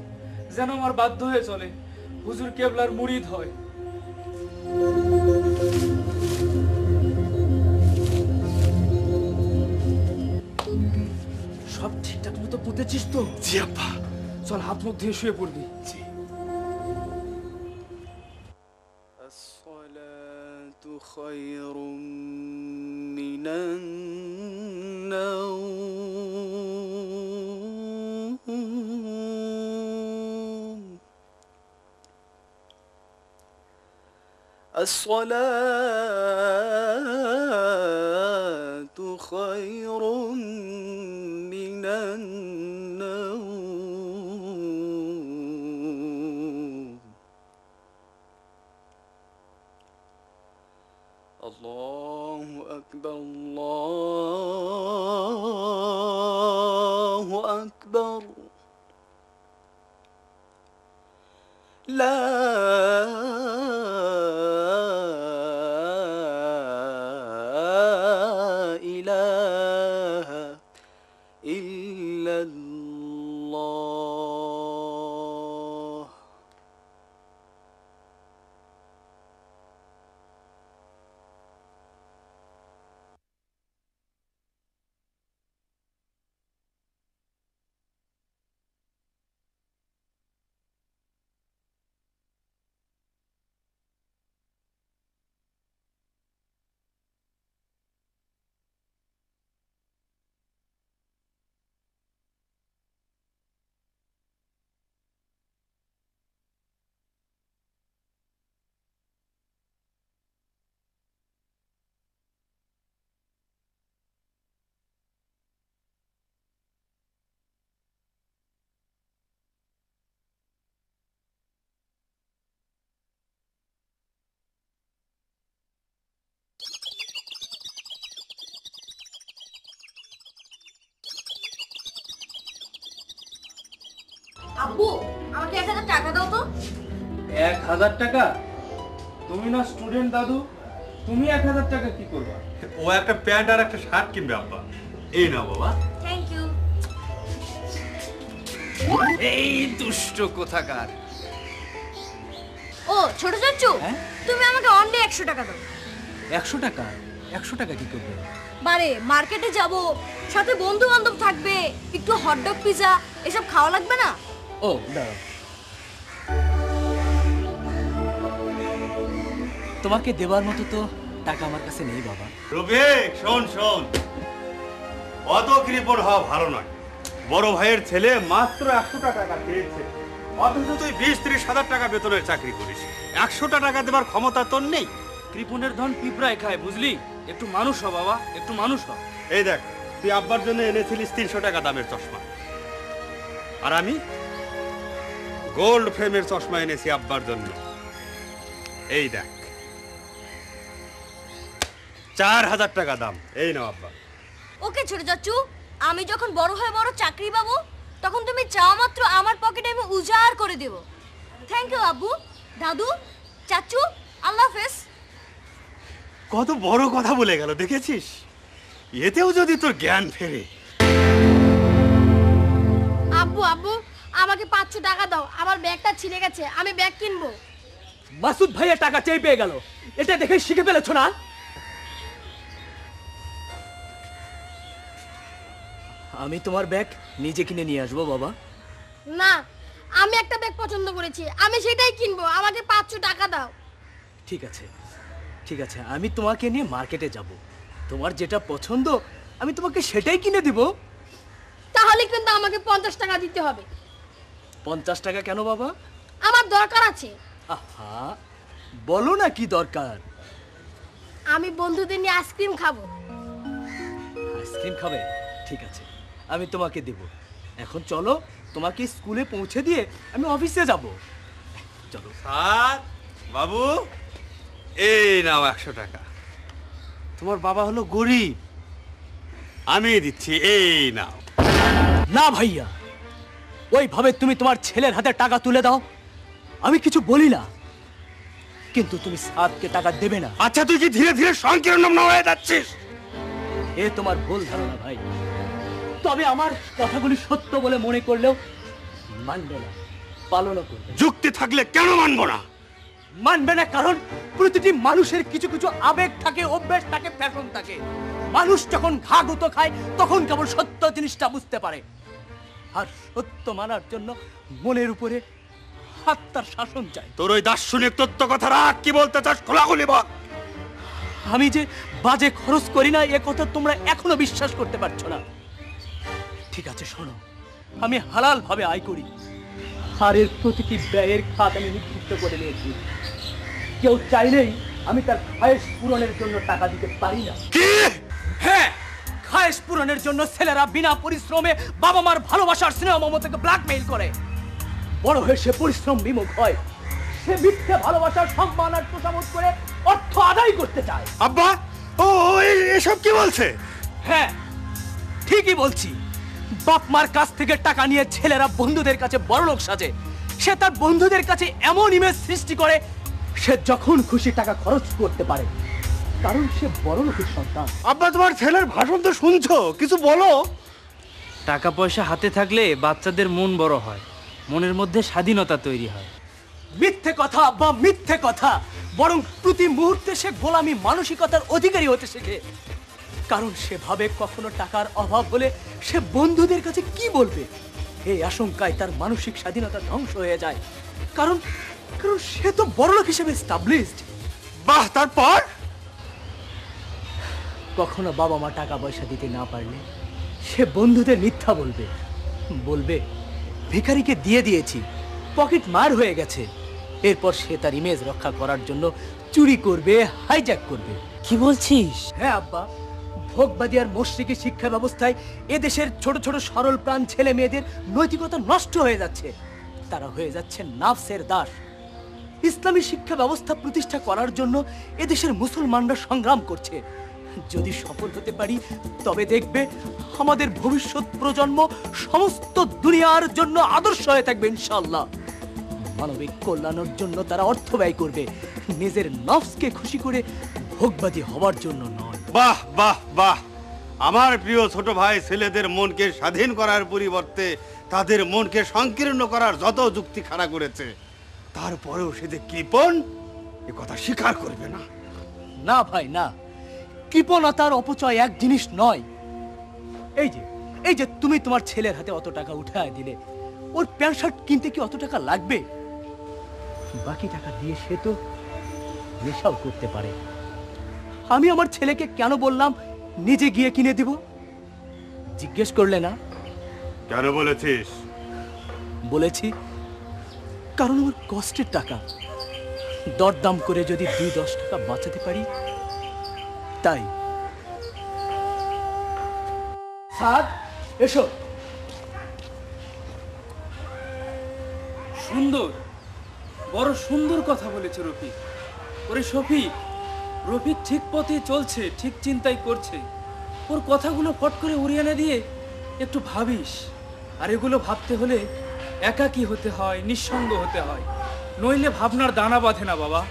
যেন আমার বাধ্য হয়ে চলে হুজুর কেবলার মুরিদ হয়। সব ঠিকঠাক মতো পুঁতেছিস তো? জি আব্বা। চল হাত মুখ ধুয়ে শুয়ে পড়বি। জি। الصلاة خير من النوم. الصلاة خير من النوم. الله أكبر الله أكبر لا إله إلا الله. আব্বু আমাকে 1000 টাকা দাও তো। 1000 টাকা? তুমি না স্টুডেন্ট দাদু, তুমি 1000 টাকা কি করবা? ও একটা প্যান্ট আর একটা শার্ট কিনবে আব্বা। এই নাও বাবা। Thank you. এই দুষ্ট কোথাকার। ও ছোট চাচু, তুমি আমাকে অনলি 100 টাকা দাও। 100 টাকা? 100 টাকা কি করবে? বারে মার্কেটে যাব, সাথে বন্ধু বান্ধব থাকবে, একটু হটডগ পিজা এসব খাওয়া লাগবে না? ও দাঁড়াও, তোমাকে দেবার মতো তো টাকা আমার কাছে নেই বাবা। রফিক শোন শোন, অত কৃপণ হওয়া ভালো নয়। বড় ভাইয়ের ছেলে মাত্র 100 টাকা পেয়েছে, অথচ তুই 20-30 হাজার টাকা বেতনের চাকরি করিস। 100 টাকা দেবার ক্ষমতা তোর নেই। কৃপণের ধন পিঁপড়ায় খায়, বুঝলি? একটু মানুষ হ বাবা, একটু মানুষ হ। এই দেখ, তুই আব্বার জন্য এনেছিলিস 300 টাকা দামের চশমা, আর আমি গোল্ড ফ্রেমের চশমা এনেছি আব্বার জন্য। এই দেখ, 4000 টাকা দাম। এই নাও আব্বা। ওকে ছোট চাচু, আমি যখন বড় হয়ে বড় চাকরি পাবো তখন তুমি চাওয়া মাত্র আমার পকেটে আমি উজাড় করে দেব। থ্যাংক ইউ আব্বু, দাদু, চাচু, আল্লাহ হাফেজ। কত বড় কথা বলে গেল দেখেছিস? এতেও যদি তোর জ্ঞান ফেরে। আব্বু আব্বু আমাকে 500 টাকা দাও, আমার ব্যাগটা ছিঁড়ে গেছে, আমি ব্যাগ কিনবো। মাসুদ ভাইয়ের টাকা চেয়ে পেয়ে গেল, এটা দেখে শিখে ফেলেছো না? আমি তোমার ব্যাগ নিজে কিনে নিয়ে আসবো বাবা। না, আমি একটা ব্যাগ পছন্দ করেছি, আমি সেটাই কিনবো। আমাকে 500 টাকা দাও। ঠিক আছে, ঠিক আছে, আমি তোমাকে নিয়ে মার্কেটে যাব। তোমার যেটা পছন্দ আমি তোমাকে সেটাই কিনে দিব। তাহলে কিন্তু আমাকে 50 টাকা দিতে হবে। 50 টাকা কেন বাবা? আমার দরকার আছে। আহা, বলো না কি দরকার? আমি বন্ধুদের নিয়ে আইসক্রিম খাবো। আইসক্রিম খাবে? ঠিক আছে, আমি তোমাকে দেব। এখন চলো, তোমাকে স্কুলে পৌঁছে দিয়ে আমি অফিসে যাব। চলো। স্যার, বাবু, এই নাও 100 টাকা। তোমার বাবা হলো গরিব, আমি দিচ্ছি, এই নাও। না ভাইয়া, ওইভাবে তুমি তোমার ছেলের হাতে টাকা তুলে দাও, আমি কিছু বলি না, কিন্তু তুমি সাদকে টাকা দেবে না। আচ্ছা, তুই কি ধীরে ধীরে সংকীর্ণ হয়ে যাচ্ছিস? এ তোমার ভুল ধারণা ভাই। তবে আমার কথাগুলি সত্য বলে মনে করলেও মানবে না, পালন করবে। যুক্তি থাকলে কেন মানবো না? মানবে না কারণ প্রতিটি মানুষের কিছু কিছু আবেগ থাকে, অভ্যাস থাকে, ফ্যাশন থাকে। মানুষ যখন ঘাগুতো খায় তখন কেবল সত্য জিনিসটা বুঝতে পারে। আর সত্য মানার জন্য মনের উপরে আত্মার শাসন চাই। তোর ওই দার্শনিক তত্ত্ব কথা রাখ, কি বলতে চাস খোলাখুলি বল। আমি যে বাজে খরচ করি না এ কথা তোমরা এখনো বিশ্বাস করতে পারছো না। ঠিক আছে শোনো, আমি হালাল ভাবে আয় করি, আর এর প্রতিটি ব্যয়ের খাত আমি নির্দিষ্ট করে নিয়েছি। কেউ চাইলেই আমি তার খায়েশ পূরণের জন্য টাকা দিতে পারি না। হ্যাঁ, খায়েশ পূরণের জন্য ছেলেরা বিনা পরিশ্রমে বাবা মার ভালোবাসার স্নেহ মমতাকে ব্ল্যাকমেইল করে। বড় হয়ে সে পরিশ্রম বিমুখ হয়, সে মিথ্যে ভালোবাসার সম্মান আর তোষামোদ করে অর্থ আদায় করতে চায়। আব্বা, ও এসব কি বলছে? হ্যাঁ, ঠিকই বলছি। বাপ মার কাছ থেকে টাকা নিয়ে ছেলেরা বন্ধুদের কাছে বড়লোক সাজে। সে তার বন্ধুদের কাছে এমন ইমেজ সৃষ্টি করে সে যখন খুশি টাকা খরচ করতে পারে, কারণ সে বড়লোকের সন্তান। আব্বা, তোমার ছেলের ভাষণ তো শুনছো, কিছু বলো। টাকা পয়সা হাতে থাকলে বাচ্চাদের মন বড় হয়, মনের মধ্যে স্বাধীনতা তৈরি হয়। মিথ্যে কথা আব্বা, মিথ্যে কথা। বরং প্রতি মুহূর্তে সে গোলামি মানসিকতার অধিকারী হতে শেখে। কারণ সে ভাবে কখনো টাকার অভাব হলে সে বন্ধুদের কাছে কি বলবে, এই আশঙ্কায় তার মানসিক স্বাধীনতা ধ্বংস হয়ে যায়। কারণ কারণ সে তো বড়লোক হিসেবে এস্টাবলিশড। বাহ, তারপর? কখনো বাবা মা টাকা পয়সা দিতে না পারলে সে বন্ধুদের মিথ্যা বলবে, বলবে ভিখারিকে দিয়ে দিয়েছি, পকেট মার হয়ে গেছে। এরপর সে তার ইমেজ রক্ষা করার জন্য চুরি করবে, হাইজ্যাক করবে। কি বলছিস? হ্যাঁ আব্বা, ভোগবাদী আর মশরিকি শিক্ষা ব্যবস্থায় এদেশের ছোট ছোট সরল প্রাণ ছেলে মেয়েদের নৈতিকতা নষ্ট হয়ে যাচ্ছে। তারা হয়ে যাচ্ছে নাফসের দাস। ইসলামী শিক্ষা ব্যবস্থা প্রতিষ্ঠা করার জন্য এদেশের মুসলমানরা সংগ্রাম করছে। যদি সফল হতে পারি তবে দেখবে আমাদের ভবিষ্যৎ প্রজন্ম সমস্ত দুনিয়ার জন্য আদর্শ হয়ে থাকবে ইনশাআল্লাহ। মানবিক কল্যাণের জন্য তারা অর্থ ব্যয় করবে, নিজের নফসকে খুশি করে ভোগবাদী হওয়ার জন্য নয়। বাহ বাহ বাহ, আমার প্রিয় ছোট ভাই ছেলেদের মনকে স্বাধীন করার পরিবর্তে তাদের মনকে সংকীর্ণ করার যত যুক্তি খাড়া করেছে, তারপরেও সে যে কৃপণ এ কথা স্বীকার করবে না। না ভাই না, কৃপণতার অপচয় এক জিনিস নয়। এই যে তুমি তোমার ছেলের হাতে অত টাকা উঠায় দিলে, ওর প্যান্ট শার্ট কিনতে কি অত টাকা লাগবে? বাকি টাকা দিয়ে সে তো নেশাও করতে পারে। আমি আমার ছেলেকে কেন বললাম নিজে গিয়ে কিনে দিব? জিজ্ঞেস করলে না? কেন বলেছিস? বলেছি কারণ আমার কষ্টের টাকা, দরদাম করে যদি 2-10 টাকা বাঁচাতে পারি তাই। সাদ, এসো। সুন্দর, বড় সুন্দর কথা বলেছে রফিক। ওরে শফিক, রফিক ঠিক পথে চলছে, ঠিক চিন্তাই করছে। ওর কথাগুলো ফট করে উড়িয়ে না দিয়ে একটু ভাবিস। আর এগুলো ভাবতে হলে একাকী হতে হয়, নিঃসঙ্গ হতে হয়, নইলে ভাবনার দানা বাঁধে না বাবা।